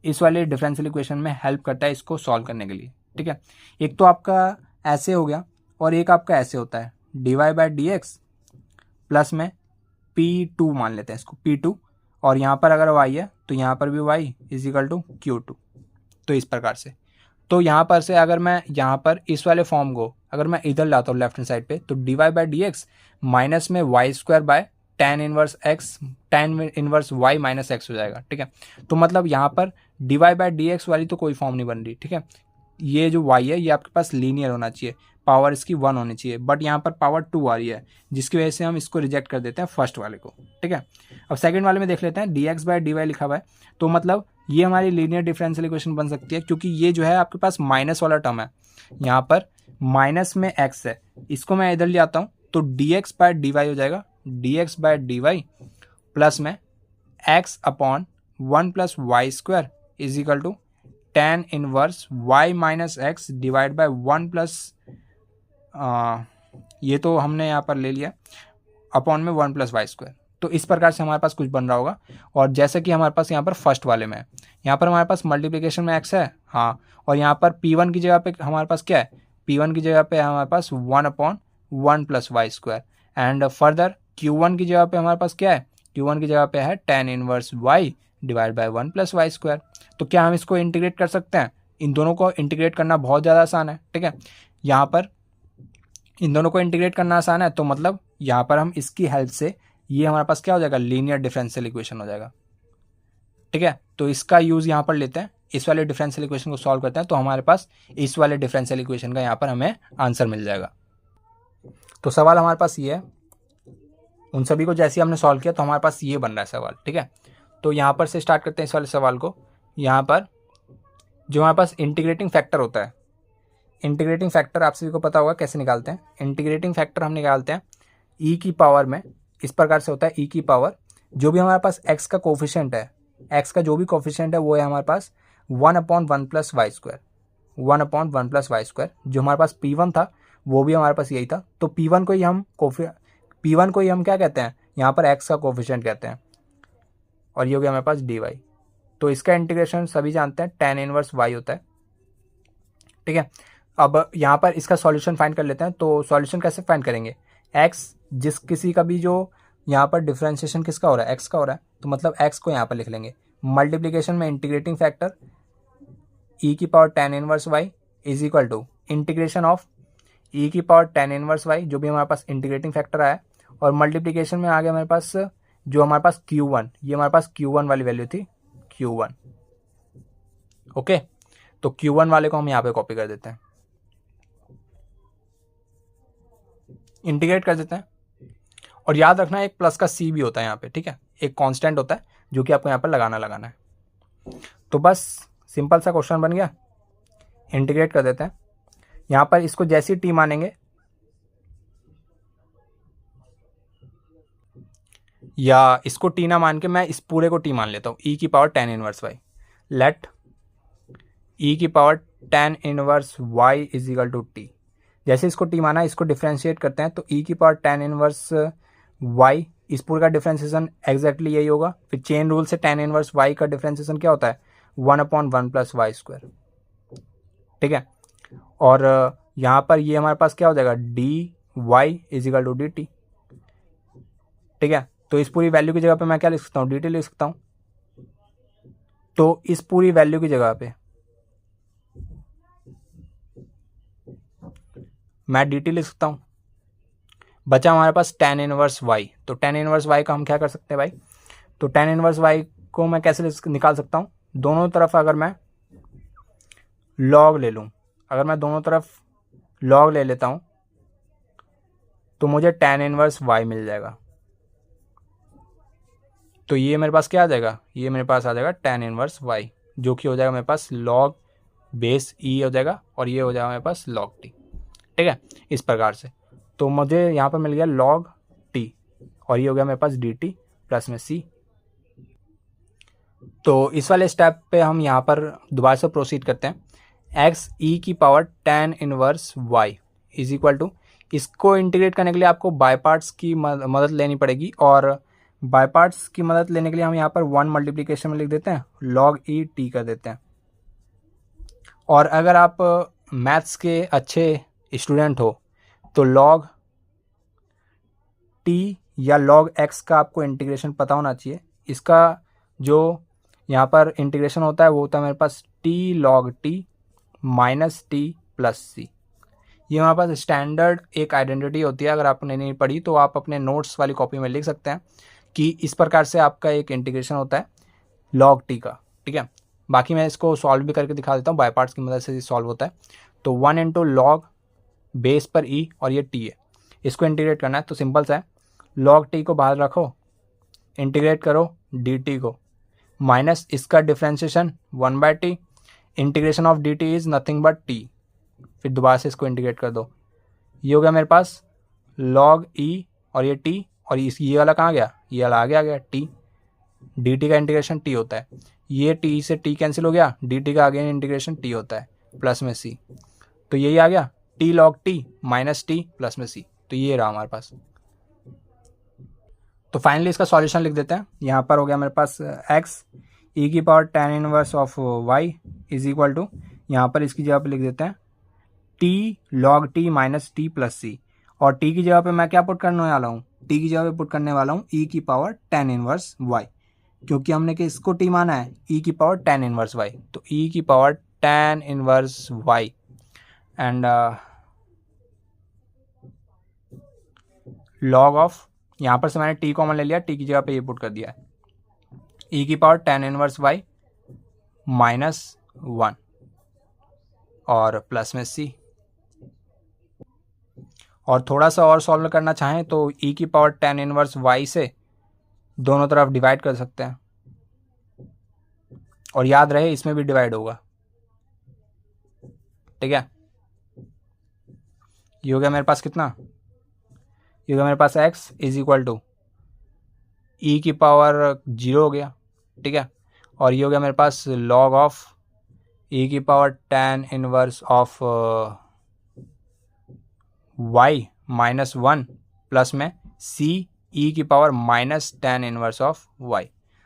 इस वाले डिफरेंशियल इक्वेशन में हेल्प करता है इसको सॉल्व करने के लिए। ठीक है, एक तो आपका ऐसे हो गया और एक आपका ऐसे होता है, dy by D x plus में p2 मान लेते हैं इसको p2, और यहाँ पर अगर y है तो यहाँ पर भी y is equal to q2। तो इस प्रकार से, तो यहाँ पर से अगर मैं यहाँ पर इस वाले फॉर्म को अगर मैं इधर लाता हूँ लेफ्ट हैंड साइड पे, तो dy by D X minus में Y square by tan inverse y minus x हो जाएगा। ठीक है, तो मतलब यहाँ पर dy बाई डी एक्स वाली तो कोई फॉर्म नहीं बन रही। ठीक है, ये जो y है ये आपके पास लीनियर होना चाहिए, पावर इसकी 1 होनी चाहिए, बट यहाँ पर पावर 2 आ रही है जिसकी वजह से हम इसको रिजेक्ट कर देते हैं फर्स्ट वाले को। ठीक है, अब सेकंड वाले में देख लेते हैं, dx बाई डी वाई लिखा हुआ है, तो मतलब ये हमारी लीनियर डिफरेंशियल इक्वेशन बन सकती है, क्योंकि ये जो है आपके पास माइनस वाला टर्म है, यहाँ पर माइनस में x है, इसको मैं इधर ले आता हूँ तो dx बाई डी वाई हो जाएगा, dx by d y plus में x upon 1 plus y square is equal to tan inverse y minus x divide by 1 plus ये तो हमने यहाँ पर ले लिया अपॉन में 1 प्लस वाई स्क्वायर। तो इस प्रकार से हमारे पास कुछ बन रहा होगा। और जैसे कि हमारे पास यहाँ पर फर्स्ट वाले में है, यहाँ पर हमारे पास मल्टीप्लिकेशन में x है, हाँ, और यहाँ पर p1 की जगह पे हमारे पास क्या है, P1 की जगह पे है हमारे पास 1/1 plus y square. And further Q1 की जगह पे हमारे पास क्या है, Q1 की जगह पे है tan inverse y divide by 1 plus y square. तो क्या हम इसको इंटीग्रेट कर सकते हैं? इन दोनों को इंटीग्रेट करना बहुत ज़्यादा आसान है, ठीक है। यहाँ पर इन दोनों को इंटीग्रेट करना आसान है, तो मतलब यहाँ पर हम इसकी हेल्प से ये हमारे पास क्या हो जाएगा, लीनियर डिफरेंशियल इक्वेशन हो जाएगा, ठीक है। तो इसका यूज़ यहाँ पर लेते हैं, इस वाले डिफरेंशियल इक्वेशन को सॉल्व करते हैं, तो हमारे पास इस वाले डिफरेंशियल इक्वेशन का यहाँ पर हमें आंसर मिल जाएगा। तो सवाल हमारे पास ये है, उन सभी को जैसे हमने सॉल्व किया तो हमारे पास ये बन रहा है सवाल, ठीक है। तो यहाँ पर से स्टार्ट करते हैं इस वाले सवाल को। यहाँ पर जो हमारे पास इंटीग्रेटिंग फैक्टर होता है, इंटीग्रेटिंग फैक्टर आप सभी को पता होगा कैसे निकालते हैं। इंटीग्रेटिंग फैक्टर हम निकालते हैं ई की पावर में, इस प्रकार से होता है। ई की पावर जो भी हमारे पास एक्स का कोफिशिएंट है, एक्स का जो भी कोफिशिएंट है वो है हमारे पास 1/1 plus y square, 1/1 plus y square. जो हमारे पास P1 था वो भी हमारे पास यही था। तो P1 को ही हम क्या कहते हैं, यहाँ पर एक्स का कोफिशिएंट कहते हैं, और ये हो गया हमारे पास dy। तो इसका इंटीग्रेशन सभी जानते हैं tan इनवर्स y होता है, ठीक है। अब यहाँ पर इसका सॉल्यूशन फाइंड कर लेते हैं। तो सॉल्यूशन कैसे फाइंड करेंगे, x जिस किसी का भी जो यहाँ पर डिफरेंशिएशन किसका हो रहा है, x का हो रहा है, तो मतलब x को यहाँ पर लिख लेंगे मल्टीप्लिकेशन में इंटीग्रेटिंग फैक्टर e की power tan inverse y is equal to integration of e की पावर tan इनवर्स y, जो भी हमारे पास इंटीग्रेटिंग फैक्टर आया, और मल्टीप्लिकेशन में आ गया हमारे पास जो हमारे पास Q1, ये हमारे पास Q1 वाली वैल्यू थी, Q1, ओके। तो Q1 वाले को हम यहाँ पे कॉपी कर देते हैं, इंटीग्रेट कर देते हैं। और याद रखना एक प्लस का C भी होता है यहाँ पे, ठीक है, एक कांस्टेंट होता है जो कि आपको यहाँ पर लगाना है। तो बस सिंपल सा क्वेश्चन बन गया, इंटीग्रेट कर देते हैं। यहाँ पर इसको जैसे ही t मानेंगे, या इसको t ना मान के मैं इस पूरे को t मान लेता हूँ, e की power tan inverse y, let e की power tan inverse y is equal to t। जैसे इसको t माना, इसको डिफ्रेंशिएट करते हैं, तो e की पावर tan इनवर्स y, इस पूरे का डिफ्रेंशिएशन एग्जैक्टली यही होगा। फिर चेन रूल से tan इनवर्स y का डिफ्रेंशिएशन क्या होता है, 1/1 प्लस वाई स्क्वायर, ठीक है। और यहाँ पर ये हमारे पास क्या हो जाएगा, dy is equal to dt, ठीक है। तो इस पूरी वैल्यू की जगह पे मैं क्या लिख सकता हूँ, dt लिख सकता हूँ। तो इस पूरी वैल्यू की जगह पे मैं dt लिख सकता हूँ। बचा हमारे पास tan इनवर्स y। तो tan इनवर्स y का हम क्या कर सकते हैं भाई, तो tan इनवर्स y को मैं कैसे निकाल सकता हूँ, दोनों तरफ अगर मैं log ले लूँ, अगर मैं दोनों तरफ log ले लेता हूँ तो मुझे tan इनवर्स y मिल जाएगा। तो ये मेरे पास क्या आ जाएगा, ये मेरे पास आ जाएगा tan इनवर्स y, जो कि हो जाएगा मेरे पास log बेस e हो जाएगा, और ये हो जाएगा मेरे पास log t, ठीक है, इस प्रकार से। तो मुझे यहाँ पर मिल गया log t, और ये हो गया मेरे पास dt प्लस में c। तो इस वाले स्टेप पे हम यहाँ पर दोबारा से प्रोसीड करते हैं। x e की power tan inverse y is equal to, इसको इंटीग्रेट करने के लिए आपको बाय पार्ट्स की मदद लेनी पड़ेगी, और बाय पार्ट्स की मदद लेने के लिए हम यहाँ पर 1 मल्टीप्लिकेशन में लिख देते हैं, log e t कर देते हैं। और अगर आप मैथ्स के अच्छे स्टूडेंट हो तो log t या log x का आपको इंटीग्रेशन पता होना चाहिए। इसका जो यहाँ पर इंटीग्रेशन होता है वो होता है मेरे पास t log t minus t plus c। ये हमारे पास स्टैंडर्ड एक आइडेंटिटी होती है, अगर आपने नहीं पढ़ी तो आप अपने नोट्स वाली कॉपी में लिख सकते हैं कि इस प्रकार से आपका एक इंटीग्रेशन होता है log t का, ठीक है। बाकी मैं इसको सॉल्व भी करके दिखा देता हूँ, बाय पार्ट्स की मदद से सॉल्व होता है। तो 1 इंटू लॉग बेस पर e, और ये t है, इसको इंटीग्रेट करना है। तो सिंपल सा है, log t को बाहर रखो, इंटीग्रेट करो dt को, माइनस इसका differentiation 1/t, integration of dt is nothing but t। फिर दोबारा से इसको इंटीग्रेट कर दो, ये हो गया मेरे पास log e, और ये t, और ये वाला कहाँ गया, ये वाला आगे आ गया t, dt का इंटीग्रेशन t होता है। ये t से t कैंसिल हो गया, dt का आगे इंटीग्रेशन t होता है प्लस में c। तो यही आ गया t log t minus t plus में c। तो ये रहा हमारे पास। तो फाइनली इसका सॉल्यूशन लिख देते हैं। यहाँ पर हो गया मेरे पास x e की power tan inverse of y is equal to, यहाँ पर इसकी जगह पर लिख देते हैं T log T minus T plus C, और टी की जगह पे मैं क्या पुट करने वाला हूँ, टी की जगह पे पुट करने वाला हूँ ई की पावर tan इनवर्स वाई, क्योंकि हमने किसको टी माना है, ई की पावर tan इनवर्स वाई, तो ई की power tan inverse y and log of, यहाँ पर से मैंने टी कॉमन ले लिया, टी की जगह पे ये पुट कर दिया है, ई की power tan inverse y minus 1 और प्लस में सी। और थोड़ा सा और सॉल्व करना चाहें तो ई की पावर tan इनवर्स वाई से दोनों तरफ डिवाइड कर सकते हैं, और याद रहे इसमें भी डिवाइड होगा, ठीक है। ये हो गया मेरे पास कितना, ये हो गया मेरे पास x इज इक्वल टू ई की पावर 0 हो गया, ठीक है, और ये हो गया मेरे पास लॉग ऑफ ई की power tan inverse of y minus 1 plus में c ई की power minus tan inverse of y।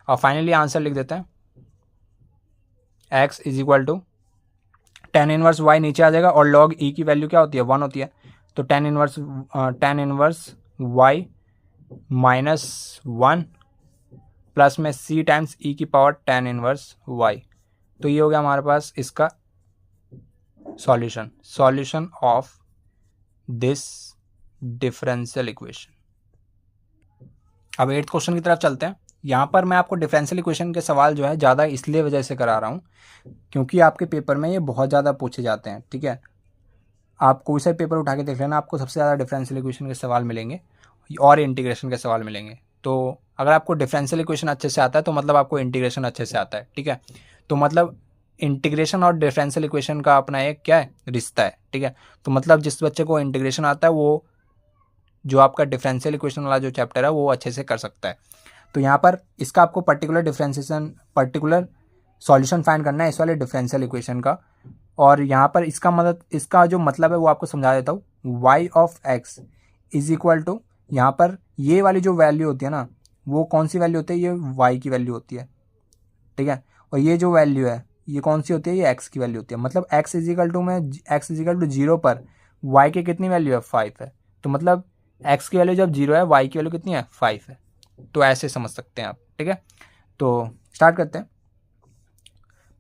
और फाइनली आंसर लिख देते हैं, x is equal to tan inverse y नीचे आ जाएगा, और log e की वैल्यू क्या होती है, 1 होती है, तो tan inverse y minus 1 plus में c टाइम्स e की पावर tan इनवर्स y। तो ये हो गया हमारे पास इसका solution of this differential equation. अब 8th क्वेश्चन की तरफ चलते हैं। यहाँ पर मैं आपको डिफरेंशियल इक्वेशन के सवाल जो है ज़्यादा इसलिए वजह से करा रहा हूँ क्योंकि आपके पेपर में ये बहुत ज़्यादा पूछे जाते हैं, ठीक है। आप कोई सा पेपर उठा के देख लेना, आपको सबसे ज़्यादा डिफरेंशियल इक्वेशन के सवाल मिलेंगे और इंटीग्रेशन के सवाल मिलेंगे। तो अगर आपको डिफरेंशियल इक्वेशन अच्छे से आता है तो मतलब आपको इंटीग्रेशन अच्छे से आता है, ठीक है। तो मतलब इंटीग्रेशन और डिफरेंशियल इक्वेशन का अपना एक क्या है, रिश्ता है, ठीक है। तो मतलब जिस बच्चे को इंटीग्रेशन आता है वो जो आपका डिफरेंशियल इक्वेशन वाला जो चैप्टर है वो अच्छे से कर सकता है। तो यहाँ पर इसका आपको पर्टिकुलर सॉल्यूशन फाइंड करना है इस वाले डिफरेंशियल इक्वेशन का, और यहाँ पर इसका जो मतलब है वो आपको समझा देता हूँ। y of x is equal to, यहाँ पर ये वाली जो वैल्यू होती है ना वो कौन सी वैल्यू होती है, ये y की वैल्यू होती है, ठीक है। और ये जो वैल्यू है ये कौन सी होती है, ये x की वैल्यू होती है। मतलब x इज इक्वल टू 0 पर y की कितनी वैल्यू है, 5 है। तो मतलब x की वैल्यू जब 0 है y की वैल्यू कितनी है, 5 है। तो ऐसे समझ सकते हैं आप, ठीक है। तो स्टार्ट करते हैं।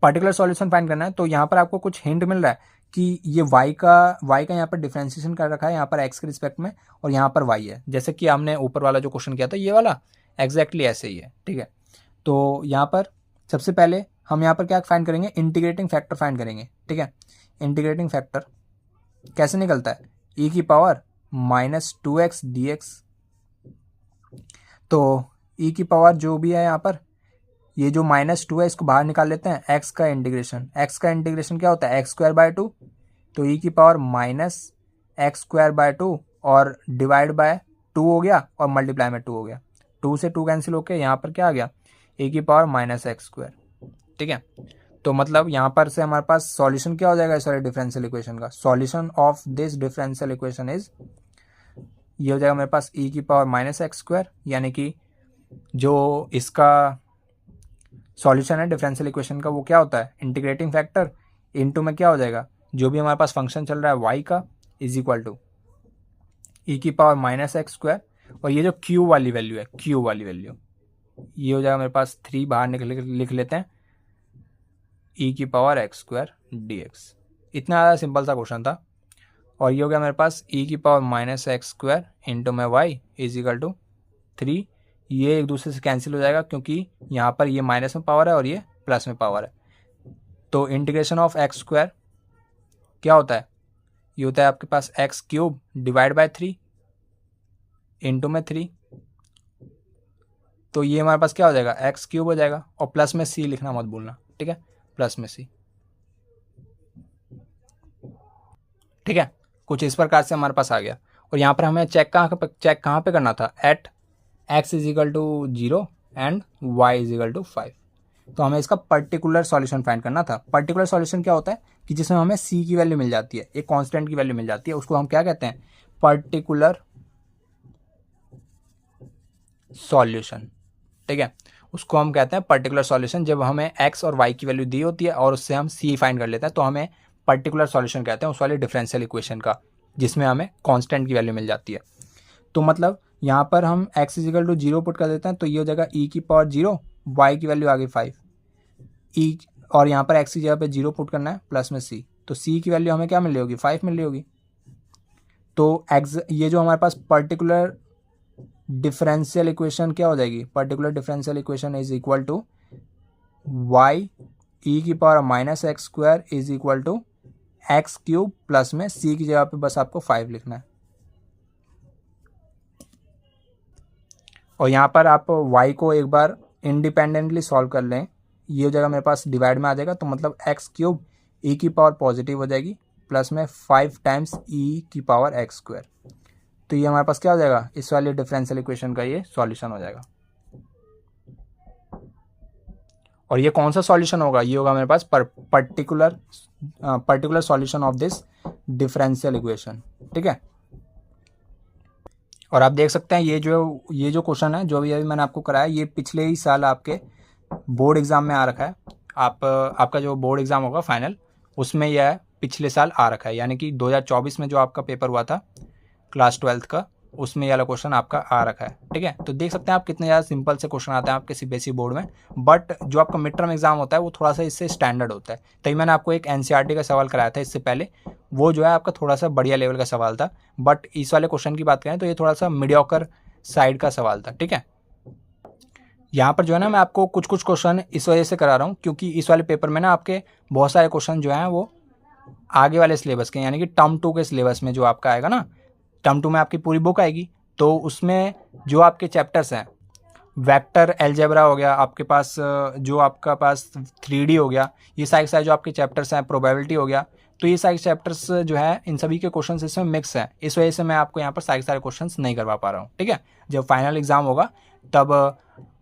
पर्टिकुलर सॉल्यूशन फाइंड करना है, तो यहाँ पर आपको कुछ हिंट मिल रहा है कि ये y का यहाँ पर डिफरेंशिएशन कर रखा है यहाँ पर x के रिस्पेक्ट में, और यहाँ पर y है, जैसे कि हमने ऊपर वाला जो क्वेश्चन किया था ये वाला एग्जैक्टली ऐसे ही है, ठीक है। तो यहाँ पर सबसे पहले हम यहाँ पर क्या फाइंड करेंगे, इंटीग्रेटिंग फैक्टर फाइंड करेंगे, ठीक है। इंटीग्रेटिंग फैक्टर कैसे निकलता है, e की पावर माइनस 2x dx। तो e की पावर जो भी है यहाँ पर ये जो -2 है इसको बाहर निकाल लेते हैं, x का इंटीग्रेशन क्या होता है, x²/2, तो e की पावर माइनस x²/2 और डिवाइड बाय 2 हो गया और मल्टीप्लाई में 2 हो गया, 2 से 2 कैंसिल होके यहाँ पर क्या आ गया, e की पावर -x², ठीक है। तो मतलब यहाँ पर से हमारे पास सॉल्यूशन क्या हो जाएगा इस वाले डिफरेंशियल इक्वेशन का, solution of this differential equation is, ये हो जाएगा मेरे पास e की पावर -x², यानी कि जो इसका सॉल्यूशन है डिफरेंशियल इक्वेशन का वो क्या होता है, इंटीग्रेटिंग फैक्टर इनटू में क्या हो जाएगा, जो भी हमारे पास फंक्शन चल रहा है y का इज इक्वल टू e की पावर -x², और ये जो q वाली वैल्यू है, ये हो जाएगा मेरे पास 3 बाहर लिख लेते हैं, e की पावर x² dx। इतना ज़्यादा सिंपल सा क्वेश्चन था। और ये हो गया मेरे पास e की पावर -x² इंटू में y इज इक्वल टू 3, ये एक दूसरे से कैंसिल हो जाएगा क्योंकि यहाँ पर ये माइनस में पावर है और ये प्लस में पावर है। तो इंटीग्रेशन ऑफ x² क्या होता है, ये होता है आपके पास x³ डिवाइड बाय 3 इंटू में 3, तो ये हमारे पास क्या हो जाएगा, x³ हो जाएगा, और प्लस में c लिखना मत भूलना, ठीक है, प्लस में c, ठीक है। कुछ इस प्रकार से हमारे पास आ गया। और यहाँ पर हमें चेक कहाँ पे करना था, at x is equal to 0 and y is equal to 5। तो हमें इसका पर्टिकुलर सॉल्यूशन फाइंड करना था। पर्टिकुलर सॉल्यूशन क्या होता है कि जिसमें हमें c की वैल्यू मिल जाती है, एक कांस्टेंट की वैल्यू मिल जाती है, उसको हम क्या कहते हैं, पर्टिकुलर सॉल्यूशन, ठीक है। उसको हम कहते हैं पर्टिकुलर सॉल्यूशन। जब हमें x और y की वैल्यू दी होती है और उससे हम c फाइंड कर लेते हैं तो हमें पर्टिकुलर सॉल्यूशन कहते हैं उस वाले डिफरेंशियल इक्वेशन का, जिसमें हमें कांस्टेंट की वैल्यू मिल जाती है। तो मतलब यहाँ पर हम x इजिकल टू 0 पुट कर देते हैं, तो ये हो जाएगा e की पावर 0, y की वैल्यू आ गई 5 e, और यहाँ पर x की जगह पे 0 पुट करना है प्लस में c, तो c की वैल्यू हमें क्या मिल रही होगी, 5 मिल रही होगी। तो ये जो हमारे पास पर्टिकुलर डिफरेंशियल इक्वेशन क्या हो जाएगी, particular differential equation is equal to y e की power minus x square is equal to x cube plus में c की जगह पे बस आपको 5 लिखना है। और यहाँ पर आप y को एक बार इंडिपेंडेंटली सॉल्व कर लें, ये हो जाएगा मेरे पास डिवाइड में आ जाएगा, तो मतलब एक्स क्यूब e की पावर पॉजिटिव हो जाएगी प्लस में 5 टाइम्स e की पावर एक्स स्क्वायर। तो ये हमारे पास क्या हो जाएगा, इस वाले डिफरेंशियल इक्वेशन का ये सॉल्यूशन हो जाएगा। और ये कौन सा सॉल्यूशन होगा, ये होगा मेरे पास particular solution of this differential equation, ठीक है। और आप देख सकते हैं ये जो क्वेश्चन है जो अभी मैंने आपको कराया, ये पिछले ही साल आपके बोर्ड एग्जाम में आ रखा है। आपका जो बोर्ड एग्जाम होगा फाइनल, उसमें यह पिछले साल आ रखा है, यानी कि 2024 में जो आपका पेपर हुआ था क्लास 12th का, उसमें ये वाला क्वेश्चन आपका आ रखा है, ठीक है। तो देख सकते हैं आप कितने ज़्यादा सिंपल से क्वेश्चन आते हैं आपके सीबीएसई बोर्ड में, बट जो आपका मिड टर्म एग्जाम होता है वो थोड़ा सा इससे स्टैंडर्ड होता है। तभी मैंने आपको एक एनसीईआरटी का सवाल कराया था इससे पहले, वो जो है आपका थोड़ा सा बढ़िया लेवल का सवाल था, बट इस वाले क्वेश्चन की बात करें तो ये थोड़ा सा मीडियोकर साइड का सवाल था, ठीक है। यहाँ पर जो है ना मैं आपको कुछ क्वेश्चन इस वजह से करा रहा हूँ क्योंकि इस वाले पेपर में ना आपके बहुत सारे क्वेश्चन जो हैं वो आगे वाले सिलेबस के, यानी कि टर्म 2 के सिलेबस में जो आपका आएगा ना, टर्म 2 में आपकी पूरी बुक आएगी, तो उसमें जो आपके चैप्टर्स हैं, वेक्टर अलजेब्रा हो गया आपके पास, जो आपका पास 3D हो गया, ये सारे जो आपके चैप्टर्स हैं, प्रोबेबिलिटी हो गया, तो ये सारे चैप्टर्स जो है इन सभी के क्वेश्चंस इसमें मिक्स हैं। इस वजह से मैं आपको यहाँ पर सारे क्वेश्चंस नहीं करवा पा रहा हूँ, ठीक है। जब फाइनल एग्जाम होगा तब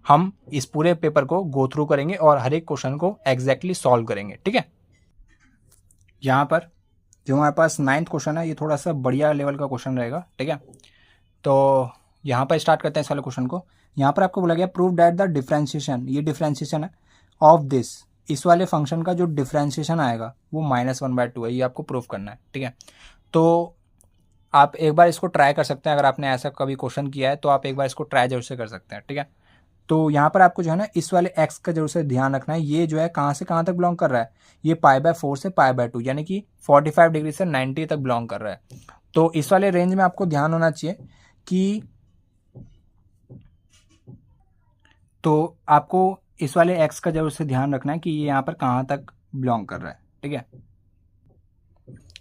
हम इस पूरे पेपर को गो थ्रू करेंगे और हर एक क्वेश्चन को एग्जैक्टली सॉल्व करेंगे, ठीक है। यहाँ पर जो हमारे पास 9th क्वेश्चन है, ये थोड़ा सा बढ़िया लेवल का क्वेश्चन रहेगा, ठीक है। तो यहाँ पर स्टार्ट करते हैं इस वाले क्वेश्चन को। यहाँ पर आपको बोला गया प्रूव दैट द डिफरेंशिएशन, ये डिफरेंशिएशन है ऑफ दिस, इस वाले फंक्शन का जो डिफरेंशिएशन आएगा वो -1/2 है, ये आपको प्रूव करना है, ठीक है। तो आप एक बार इसको ट्राई कर सकते हैं, अगर आपने ऐसा कभी क्वेश्चन किया है तो आप एक बार इसको ट्राई जरूर से कर सकते हैं, ठीक है। तो यहाँ पर आपको जो है ना इस वाले x का जरूर से ध्यान रखना है, ये जो है कहाँ से कहाँ तक बिलोंग कर रहा है, ये π/4 से π/2, यानी कि 45 डिग्री से 90 तक बिलोंग कर रहा है। तो इस वाले रेंज में आपको ध्यान होना चाहिए कि, तो आपको इस वाले x का जरूर से ध्यान रखना है कि ये यहाँ पर कहाँ तक बिलोंग कर रहा है, ठीक है।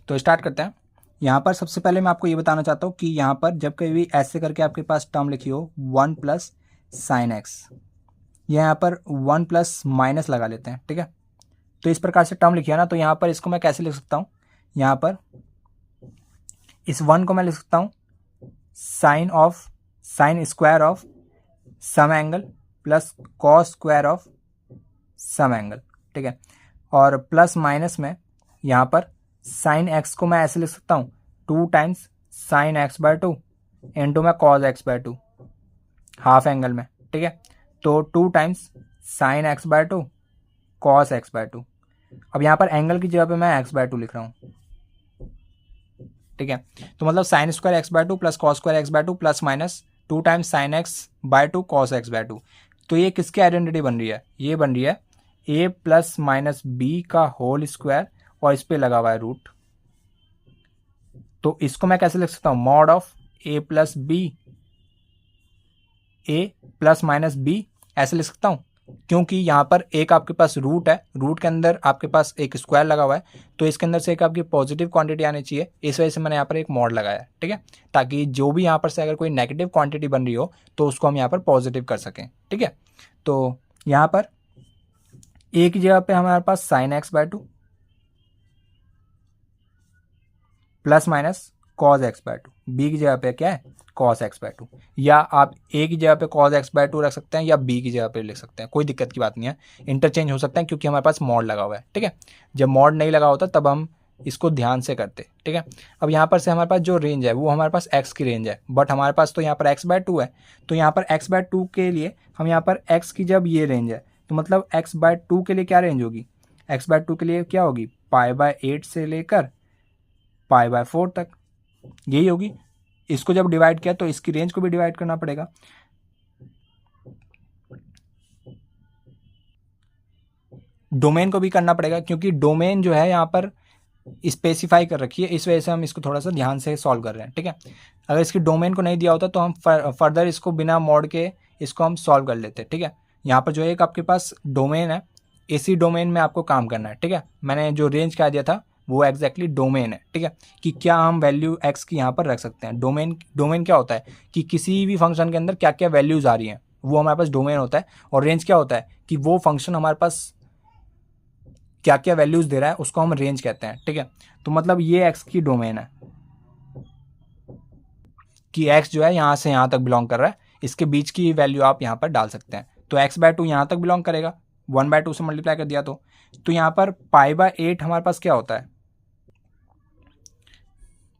तो स्टार्ट करते हैं। यहाँ पर सबसे पहले मैं आपको ये बताना चाहता हूँ कि यहाँ पर जब कभी ऐसे करके आपके पास टर्म लिखी हो 1 प्लस साइन एक्स, यहाँ पर 1 प्लस माइनस लगा लेते हैं, ठीक है। तो इस प्रकार से टर्म लिखिए ना, तो यहाँ पर इसको मैं कैसे लिख सकता हूँ, यहाँ पर इस 1 को मैं लिख सकता हूँ sine square of some angle plus cos square of some angle, ठीक है। और प्लस माइनस में यहाँ पर साइन एक्स को मैं ऐसे लिख सकता हूँ 2 टाइम्स साइन x/2 इंटू में कॉस x/2 हाफ एंगल में, ठीक है। तो 2 times sign x/2 cos x/2। अब यहाँ पर एंगल की जगह पे मैं x/2 लिख रहा हूँ, ठीक है। तो मतलब sine square x/2 plus cos square x/2 plus minus 2 times sign x/2 cos x/2। तो ये किसकी आइडेंटिटी बन रही है, ये बन रही है a प्लस माइनस बी का होल स्क्वायर और इस पे लगा हुआ है रूट। तो इसको मैं कैसे लिख सकता हूँ, mod of a plus b, a plus minus b, ऐसे लिख सकता हूँ क्योंकि यहाँ पर एक आपके पास रूट है, रूट के अंदर आपके पास एक स्क्वायर लगा हुआ है, तो इसके अंदर से एक आपकी पॉजिटिव क्वांटिटी आनी चाहिए, इस वजह से मैंने यहाँ पर एक मॉड लगाया है, ठीक है, ताकि जो भी यहाँ पर से अगर कोई नेगेटिव क्वांटिटी बन रही हो तो उसको हम यहाँ पर पॉजिटिव कर सकें, ठीक है। तो यहाँ पर a की जगह पे हमारे पास sine x/2 plus minus cos x/2, b की जगह पे क्या है कॉस x/2, या आप a की जगह पे कॉस x/2 रख सकते हैं या b की जगह पे लिख सकते हैं, कोई दिक्कत की बात नहीं है, इंटरचेंज हो सकता है क्योंकि हमारे पास मॉड लगा हुआ है, ठीक है। जब मॉड नहीं लगा होता तब हम इसको ध्यान से करते, ठीक है। अब यहाँ पर से हमारे पास जो रेंज है वो हमारे पास x की रेंज है, बट हमारे पास तो यहाँ पर x/2 है, तो यहाँ पर x/2 के लिए हम यहाँ पर x की जब ये रेंज है तो मतलब x/2 के लिए क्या रेंज होगी, x/2 के लिए क्या होगी π/8 से लेकर π/4 तक, यही होगी। इसको जब डिवाइड किया तो इसकी रेंज को भी डिवाइड करना पड़ेगा। डोमेन को भी करना पड़ेगा, क्योंकि डोमेन जो है यहाँ पर स्पेसिफाई कर रखी है, इस वजह से हम इसको थोड़ा सा ध्यान से सॉल्व कर रहे हैं, ठीक है। अगर इसकी डोमेन को नहीं दिया होता तो हम फर्दर इसको बिना मोड के इसको हम सॉल्व कर लेते, ठीक है। यहाँ पर जो एक आपके पास डोमेन है, इसी डोमेन में आपको काम करना है, ठीक है। मैंने जो रेंज कह दिया था वो एग्जैक्टली डोमेन है, ठीक है, कि क्या हम वैल्यू एक्स की यहाँ पर रख सकते हैं। डोमेन क्या होता है कि किसी भी फंक्शन के अंदर क्या क्या वैल्यूज आ रही हैं, वो हमारे पास डोमेन होता है। और रेंज क्या होता है कि वो फंक्शन हमारे पास क्या क्या वैल्यूज दे रहा है, उसको हम रेंज कहते हैं, ठीक है। तो मतलब ये एक्स की डोमेन है कि एक्स जो है यहाँ से यहाँ तक बिलोंग कर रहा है, इसके बीच की वैल्यू आप यहाँ पर डाल सकते हैं। तो x/2 यहाँ तक बिलोंग करेगा, 1/2 से मल्टीप्लाई कर दिया तो यहाँ पर π/8 हमारे पास क्या होता है,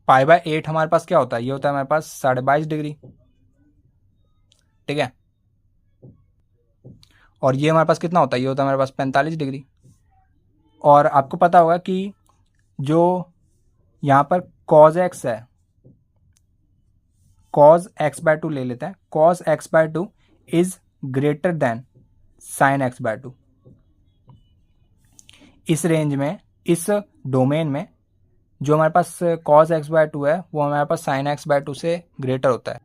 π/8 हमारे पास क्या होता है, ये होता है हमारे पास 22.5 डिग्री, ठीक है। और ये हमारे पास कितना होता है, ये होता है हमारे पास 45 डिग्री। और आपको पता होगा कि जो यहाँ पर cos x है, cos x/2 ले लेते हैं, cos x/2 is greater than sin x/2। इस रेंज में, इस डोमेन में जो हमारे पास cos x/2 है वो हमारे पास sin x/2 से ग्रेटर होता है।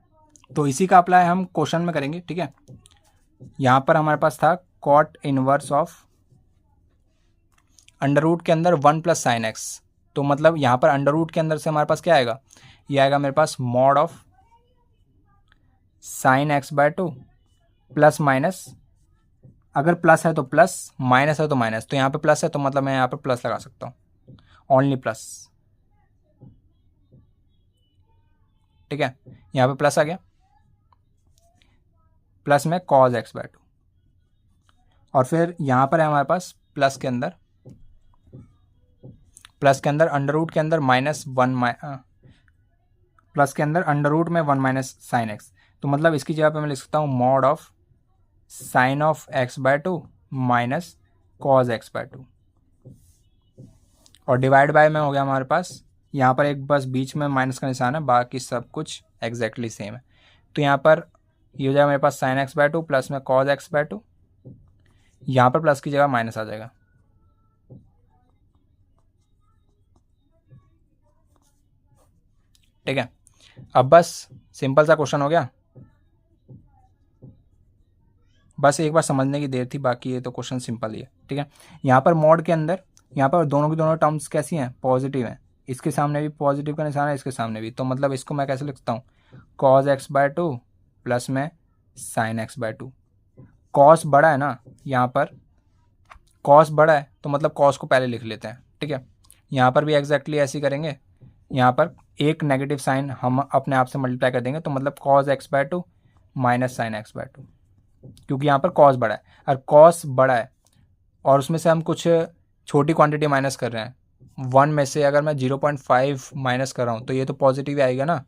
तो इसी का अप्लाई हम क्वेश्चन में करेंगे, ठीक है। यहाँ पर हमारे पास था cot inverse of under root के अंदर 1 + sin x। तो मतलब यहाँ पर अंडर रूट के अंदर से हमारे पास क्या आएगा, ये आएगा मेरे पास mod of sin x/2 plus minus, अगर प्लस है तो प्लस, माइनस है तो माइनस। तो यहाँ पे प्लस है तो मतलब मैं यहाँ पर प्लस लगा सकता हूँ, ओनली प्लस, ठीक है। यहाँ पे प्लस आ गया, प्लस में cos x/2। और फिर यहाँ पर है हमारे पास प्लस के अंदर अंडर रूट के अंदर -1, प्लस के अंदर अंडर रूट में 1 - sin x। तो मतलब इसकी जगह पे मैं लिख सकता हूँ mod of sin of x/2 minus cos x/2। और डिवाइड बाय में हो गया हमारे पास, यहाँ पर एक बस बीच में माइनस का निशान है, बाकी सब कुछ एग्जैक्टली सेम है। तो यहाँ पर ये हो जाएगा मेरे पास sin x/2 प्लस में cos x/2, यहाँ पर प्लस की जगह माइनस आ जाएगा, ठीक है। अब बस सिंपल सा क्वेश्चन हो गया, बस एक बार समझने की देर थी, बाकी ये तो क्वेश्चन सिंपल ही है, ठीक है। यहाँ पर मॉड के अंदर यहाँ पर दोनों की दोनों टर्म्स कैसी हैं, पॉजिटिव हैं। इसके सामने भी पॉजिटिव का निशान है, इसके सामने भी। तो मतलब इसको मैं कैसे लिखता हूँ, cos x/2 प्लस में sin x/2। cos बड़ा है ना, यहाँ पर cos बड़ा है तो मतलब cos को पहले लिख लेते हैं, ठीक है। यहाँ पर भी एग्जैक्टली ऐसे ही करेंगे, यहाँ पर एक नेगेटिव साइन हम अपने आप से मल्टीप्लाई कर देंगे, तो मतलब cos x/2 minus sin x/2, क्योंकि यहाँ पर cos बड़ा है। और cos बड़ा है और उसमें से हम कुछ छोटी क्वांटिटी माइनस कर रहे हैं, 1 में से अगर मैं 0.5 माइनस कर रहा हूँ तो ये तो पॉजिटिव आएगा ना।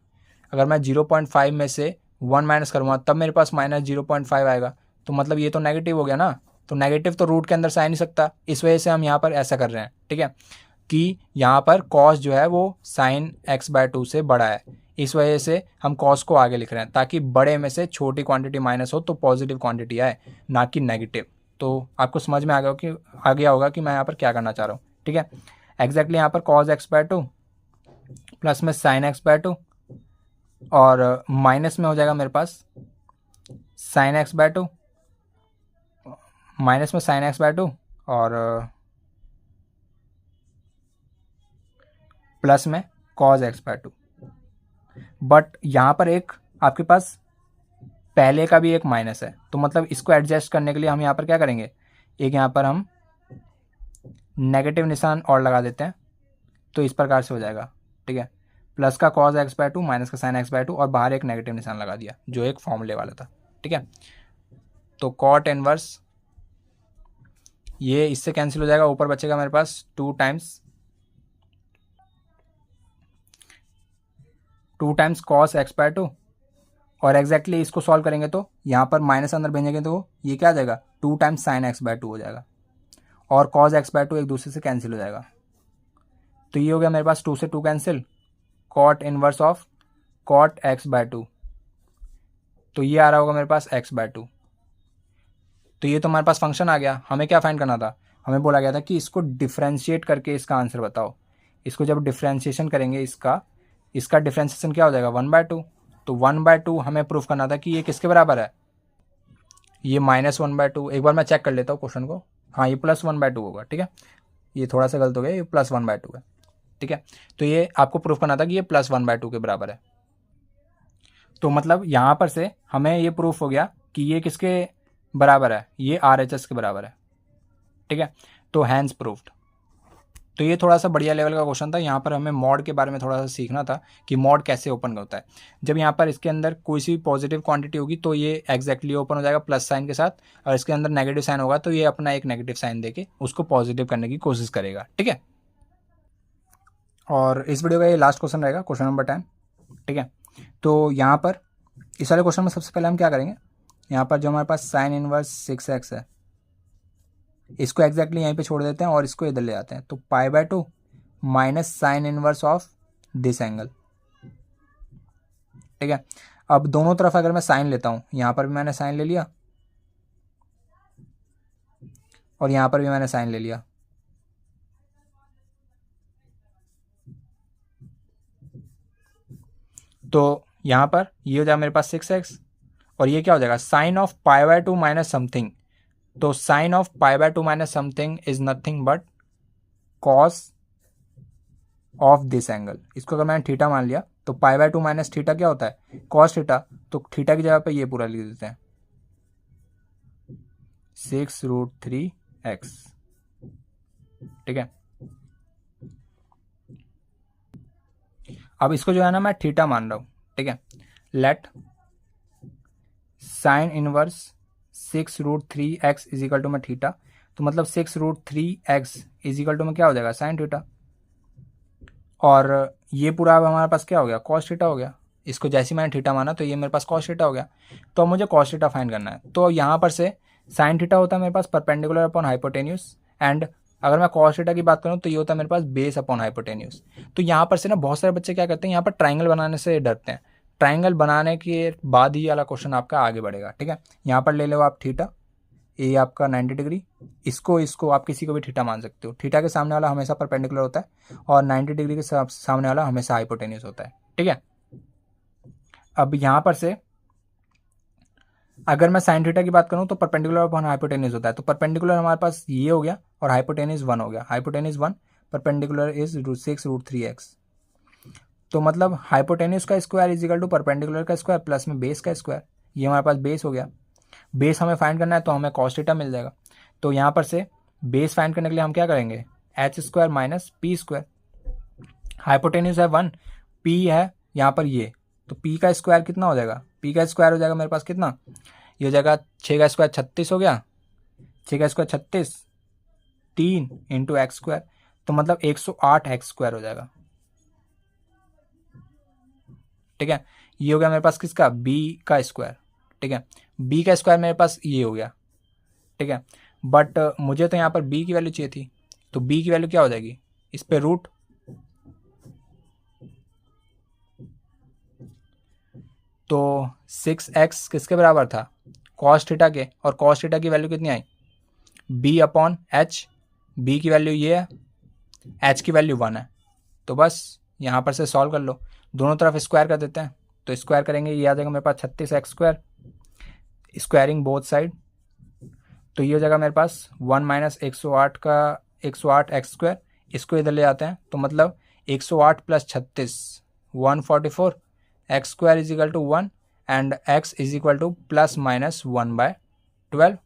अगर मैं 0.5 में से 1 माइनस करूँगा तब मेरे पास -0.5 आएगा, तो मतलब ये तो नेगेटिव हो गया ना। तो नेगेटिव तो रूट के अंदर से आ नहीं सकता, इस वजह से हम यहाँ पर ऐसा कर रहे हैं, ठीक है, कि यहाँ पर cos जो है वो sin x/2 से बड़ा है। इस वजह से हम cos को आगे लिख रहे हैं, ताकि बड़े में से छोटी क्वांटिटी माइनस हो तो पॉजिटिव क्वांटिटी आए, ना कि नेगेटिव। तो आपको समझ में आ गया होगा कि मैं यहाँ पर क्या करना चाह रहा हूँ, ठीक है। एग्जैक्टली यहाँ पर cos x/2 प्लस में sin x/2 और माइनस में हो जाएगा मेरे पास sin x/2, माइनस में sin x/2 और प्लस में cos x/2। बट यहाँ पर एक आपके पास पहले का भी एक माइनस है, तो मतलब इसको एडजस्ट करने के लिए हम यहाँ पर क्या करेंगे, एक यहाँ पर हम नेगेटिव निशान और लगा देते हैं, तो इस प्रकार से हो जाएगा, ठीक है। प्लस का cos x/2 माइनस का sin x/2 और बाहर एक नेगेटिव निशान लगा दिया जो एक फॉर्मूले वाला था, ठीक है। तो cot इनवर्स ये इससे कैंसिल हो जाएगा, ऊपर बचेगा मेरे पास 2 टाइम्स cos x/2 और एग्जैक्टली इसको सॉल्व करेंगे तो यहाँ पर माइनस अंदर भेजेंगे तो ये क्या आ जाएगा 2 टाइम्स sin x/2 हो जाएगा और cos x/2 एक दूसरे से कैंसिल हो जाएगा, तो ये हो गया मेरे पास 2 से 2 cancel, cot inverse of cot x/2, तो ये आ रहा होगा मेरे पास x/2। तो ये तो हमारे पास फंक्शन आ गया। हमें क्या फाइंड करना था, हमें बोला गया था कि इसको डिफ्रेंशिएट करके इसका आंसर बताओ। इसको जब डिफ्रेंशिएशन करेंगे इसका डिफ्रेंशिएशन क्या हो जाएगा 1/2। तो 1/2 हमें प्रूफ करना था कि ये किसके बराबर है, ये -1/2। एक बार मैं चेक कर लेता हूँ क्वेश्चन को, हाँ ये +1/2 होगा, ठीक है, ये थोड़ा सा गलत हो गया, ये +1/2 है, ठीक है। तो ये आपको प्रूफ करना था कि ये +1/2 के बराबर है। तो मतलब यहाँ पर से हमें ये प्रूफ हो गया कि ये किसके बराबर है, ये RHS के बराबर है, ठीक है। तो हैंस प्रूफ्ड। तो ये थोड़ा सा बढ़िया लेवल का क्वेश्चन था। यहाँ पर हमें मॉड के बारे में थोड़ा सा सीखना था कि मॉड कैसे ओपन होता है। जब यहाँ पर इसके अंदर कोई सी पॉजिटिव क्वांटिटी होगी तो ये एग्जैक्टली ओपन हो जाएगा प्लस साइन के साथ, और इसके अंदर नेगेटिव साइन होगा तो ये अपना एक नेगेटिव साइन देके उसको पॉजिटिव करने की कोशिश करेगा, ठीक है। और इस वीडियो का ये लास्ट क्वेश्चन रहेगा, क्वेश्चन नंबर 10, ठीक है। तो यहाँ पर इस वाले क्वेश्चन में सबसे पहले हम क्या करेंगे, यहाँ पर जो हमारे पास साइन इनवर्स 6x है, इसको एग्जैक्टली यहीं पे छोड़ देते हैं और इसको इधर ले आते हैं। तो π/2 minus sine inverse of this angle, ठीक है। अब दोनों तरफ अगर मैं साइन लेता हूँ, यहाँ पर भी मैंने साइन ले लिया और यहाँ पर भी मैंने साइन ले लिया, तो यहाँ पर ये हो जाएगा मेरे पास 6x और ये क्या हो जाएगा साइन ऑफ π/2 माइनस समथिंग। तो sine of π/2 minus something is nothing but cos of this angle. इसको अगर मैंने थीटा मान लिया तो π/2 माइनस थीटा क्या होता है कॉस थीटा, तो थीटा की जगह पे ये पूरा लिख देते हैं 6√3x, ठीक है। अब इसको जो है ना मैं थीटा मान रहा हूँ, ठीक है। Let sine inverse 6√3x is equal to में थीटा, तो मतलब 6√3x इज इक्वल टू में क्या हो जाएगा साइन थीटा, और ये पूरा अब हमारे पास क्या हो गया कॉस थीटा हो गया। इसको जैसे मैंने थीटा माना तो ये मेरे पास कॉस थीटा हो गया। तो अब मुझे कॉस थीटा फाइंड करना है। तो यहाँ पर से साइन थीटा होता है मेरे पास परपेंडिकुलर अपॉन हाइपोटेन्यूस, एंड अगर मैं कॉस थीटा की बात करूँ तो ये होता है मेरे पास बेस अपॉन हाइपोटेन्यूस। तो यहाँ पर से ना बहुत सारे बच्चे क्या करते हैं, यहाँ पर ट्राइंगल बनाने से डरते हैं। ट्राइंगल बनाने के बाद ही वाला क्वेश्चन आपका आगे बढ़ेगा, ठीक है। यहाँ पर ले लो आप थीटा, ये आपका 90 डिग्री, इसको आप किसी को भी थीटा मान सकते हो। थीटा के सामने वाला हमेशा परपेंडिकुलर होता है और 90 डिग्री के सामने वाला हमेशा हाइपोटेन्यूस होता है, ठीक है। अब यहाँ पर से अगर मैं साइन थीटा की बात करूँ तो परपेंडिकुलर अपॉन हाइपोटेन्यूस होता है। तो परपेंडिकुलर हमारे पास ये हो गया और हाइपोटेन्यूस 1 हो गया। Hypotenuse 1 perpendicular is 6√3x। तो मतलब हाइपोटेन्यूस का square is equal to perpendicular का स्क्वायर प्लस में बेस का स्क्वायर। ये हमारे पास बेस हो गया। बेस हमें फाइंड करना है तो हमें कॉस थीटा मिल जाएगा। तो यहाँ पर से बेस फाइंड करने के लिए हम क्या करेंगे h² माइनस p²। हाइपोटेन्यूस है 1, p है यहाँ पर ये, तो p का स्क्वायर कितना हो जाएगा, p का स्क्वायर हो जाएगा मेरे पास कितना, ये हो जाएगा 6 का स्क्वायर 36 हो गया, 6 का स्क्वायर 36, 3 इंटू x², तो मतलब 108x² हो जाएगा, ठीक है। ये हो गया मेरे पास किसका b का स्क्वायर, ठीक है। b का स्क्वायर मेरे पास ये हो गया, ठीक है। बट मुझे तो यहाँ पर b की वैल्यू चाहिए थी, तो b की वैल्यू क्या हो जाएगी, इस पे रूट, तो 6x किसके बराबर था कॉस थीटा के, और कॉस थीटा की वैल्यू कितनी आई b अपॉन h। b की वैल्यू ये है, h की वैल्यू 1 है। तो बस यहाँ पर से सॉल्व कर लो, दोनों तरफ स्क्वायर कर देते हैं। तो स्क्वायर करेंगे, ये आ जाएगा मेरे पास 36x², स्क्वायरिंग बोथ साइड, तो ये हो जाएगा मेरे पास 1 माइनस 108 का 108x²। इसको इधर ले आते हैं तो मतलब 108 plus 36 144, x² is equal to 1 and x is equal to plus minus 1/12।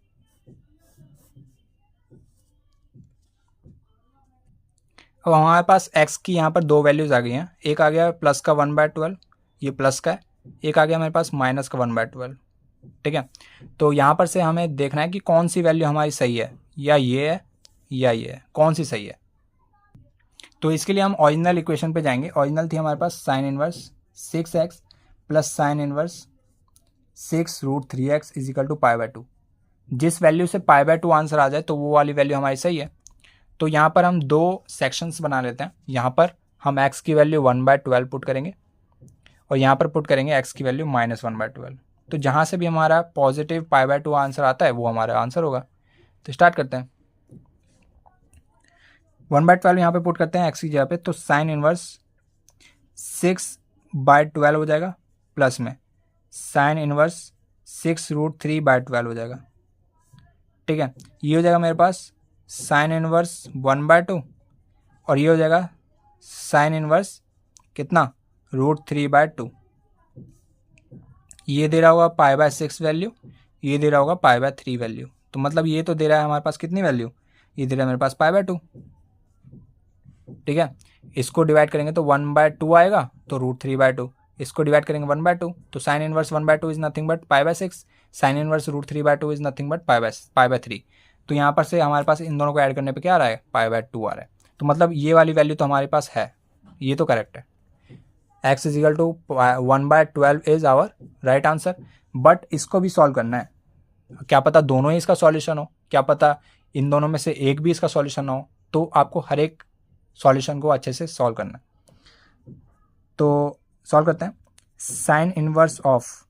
अब हमारे पास x की यहाँ पर दो वैल्यूज़ आ गई हैं, एक आ गया प्लस का 1/12, ये प्लस का है, एक आ गया मेरे पास माइनस का 1/12, ठीक है। तो यहाँ पर से हमें देखना है कि कौन सी वैल्यू हमारी सही है, या ये है या ये है, कौन सी सही है। तो इसके लिए हम ओरिजिनल इक्वेशन पे जाएंगे। ओरिजिनल थी हमारे पास sine inverse 6x plus sine inverse 6√3x is equal to π/2। जिस वैल्यू से π/2 आंसर आ जाए तो वो वाली वैल्यू हमारी सही है। तो यहाँ पर हम 2 सेक्शंस बना लेते हैं। यहाँ पर हम x की वैल्यू 1/12 पुट करेंगे और यहाँ पर पुट करेंगे x की वैल्यू -1/12। तो जहाँ से भी हमारा पॉजिटिव π/2 आंसर आता है वो हमारा आंसर होगा। तो स्टार्ट करते हैं। 1/12 यहाँ पे पुट करते हैं x की जगह पे, तो साइन इनवर्स 6/12 हो जाएगा, प्लस में साइन इनवर्स 6√3/12 हो जाएगा। ठीक है, ये हो जाएगा मेरे पास साइन इनवर्स 1/2 और ये हो जाएगा साइन इनवर्स कितना √3/2। ये दे रहा होगा π/6 वैल्यू, ये दे रहा होगा π/3 वैल्यू। तो मतलब ये तो दे रहा है हमारे पास कितनी वैल्यू, ये दे रहा है मेरे पास π/2। ठीक है, इसको डिवाइड करेंगे तो 1/2 आएगा, तो √3/2। इसको डिवाइड करेंगे 1/2, तो sine inverse 1/2 is nothing but π/6, sine inverse √3/2 is nothing but π/3। तो यहाँ पर से हमारे पास इन दोनों को ऐड करने पे क्या आ रहा है, π/2 आ रहा है। तो मतलब ये वाली वैल्यू तो हमारे पास है, ये तो करेक्ट है। x is equal to 1/12 is our right answer. But इसको भी सॉल्व करना है, क्या पता दोनों ही इसका सॉल्यूशन हो, क्या पता इन दोनों में से एक भी इसका सॉल्यूशन हो। तो आपको हर एक सॉल्यूशन को अच्छे से सॉल्व करना है। तो सॉल्व करते हैं। साइन इनवर्स ऑफ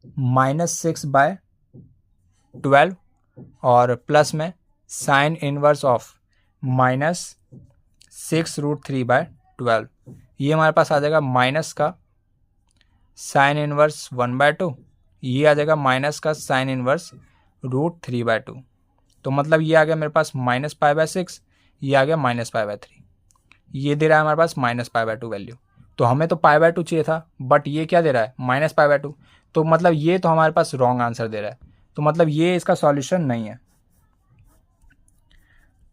-6/12 और प्लस में साइन इनवर्स ऑफ -6√3/12। ये हमारे पास आ जाएगा माइनस का साइन इनवर्स 1/2, ये आ जाएगा माइनस का साइन इनवर्स √3/2। तो मतलब ये आ गया मेरे पास -π/6, ये आ गया -π/3। ये दे रहा है हमारे पास -π/2 वैल्यू। तो हमें तो π/2 चाहिए था, बट ये क्या दे रहा है -π/2। तो मतलब ये तो हमारे पास रॉन्ग आंसर दे रहा है, तो मतलब ये इसका सॉल्यूशन नहीं है।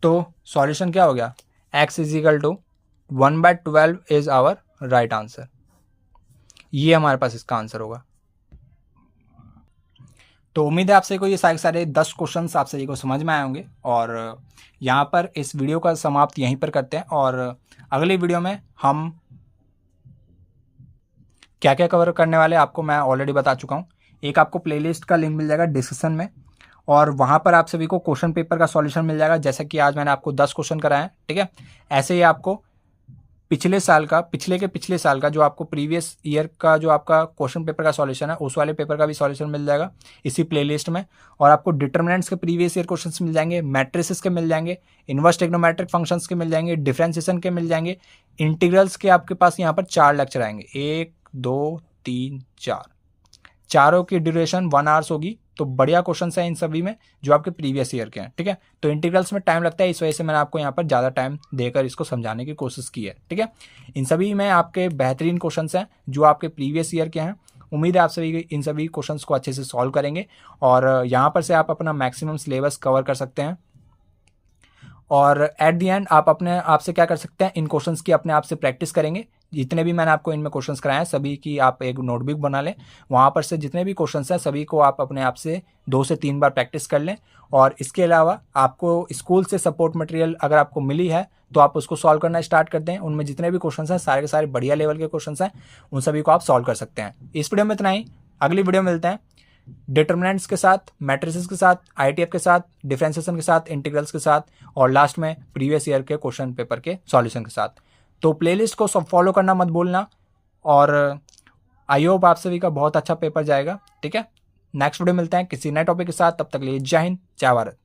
तो सॉल्यूशन क्या हो गया, x is equal to 1/12 is our right answer. ये हमारे पास इसका आंसर होगा। तो उम्मीद है आपसे को ये सारे 10 क्वेश्चंस आपसे को समझ में आए होंगे। और यहाँ पर इस वीडियो का समाप्त यहीं पर करते हैं, और अगली वीडियो में हम क्या क्या कवर करने वाले आपको मैं ऑलरेडी बता चुका हूँ। एक आपको प्लेलिस्ट का लिंक मिल जाएगा डिस्क्रिप्शन में, और वहाँ पर आप सभी को क्वेश्चन पेपर का सॉल्यूशन मिल जाएगा। जैसे कि आज मैंने आपको 10 क्वेश्चन कराए हैं, ठीक है। ऐसे ही आपको पिछले साल का जो आपको प्रीवियस ईयर का जो आपका क्वेश्चन पेपर का सॉल्यूशन है, उस वाले पेपर का भी सॉल्यूशन मिल जाएगा इसी प्लेलिस्ट में। और आपको डिटरमिनेंट्स के प्रीवियस ईयर क्वेश्चंस मिल जाएंगे, मैट्रिसेस के मिल जाएंगे, इनवर्स ट्रिग्नोमेट्रिक फंक्शंस के मिल जाएंगे, डिफरेंशिएशन के मिल जाएंगे, इंटीग्रल्स के आपके पास यहाँ पर 4 लेक्चर आएंगे, 1 2 3 4, चारों की ड्यूरेशन 1 आवर्स होगी। तो बढ़िया क्वेश्चन है इन सभी में जो आपके प्रीवियस ईयर के हैं, ठीक है। तो इंटीग्रल्स में टाइम लगता है, इस वजह से मैंने आपको यहाँ पर ज़्यादा टाइम देकर इसको समझाने की कोशिश की है, ठीक है। इन सभी में आपके बेहतरीन क्वेश्चंस हैं जो आपके प्रीवियस ईयर के हैं। उम्मीद है आप सभी इन सभी क्वेश्चंस को अच्छे से सॉल्व करेंगे, और यहाँ पर से आप अपना मैक्सिमम सिलेबस कवर कर सकते हैं। और एट द एंड आप अपने आप से क्या कर सकते हैं, इन क्वेश्चंस की अपने आप से प्रैक्टिस करेंगे। जितने भी मैंने आपको इनमें क्वेश्चंस कराए हैं सभी की आप एक नोटबुक बना लें, वहाँ पर से जितने भी क्वेश्चंस हैं सभी को आप अपने आप से 2 से 3 बार प्रैक्टिस कर लें। और इसके अलावा आपको स्कूल से सपोर्ट मटेरियल अगर आपको मिली है तो आप उसको सॉल्व करना स्टार्ट कर दें। उनमें जितने भी क्वेश्चंस हैं सारे के सारे बढ़िया लेवल के क्वेश्चंस हैं, उन सभी को आप सॉल्व कर सकते हैं। इस वीडियो में इतना ही, अगली वीडियो में मिलते हैं डिटरमिनेंट्स के साथ, मैट्रिसेस के साथ, ITF के साथ, डिफरेंशिएशन के साथ, इंटीग्रल्स के साथ, और लास्ट में प्रीवियस ईयर के क्वेश्चन पेपर के सॉल्यूशन के साथ। तो प्लेलिस्ट को सब फॉलो करना मत भूलना, और आई होप आप सभी का बहुत अच्छा पेपर जाएगा, ठीक है। नेक्स्ट वीडियो मिलते हैं किसी नए टॉपिक के साथ, तब तक के लिए जय हिंद, जय भारत।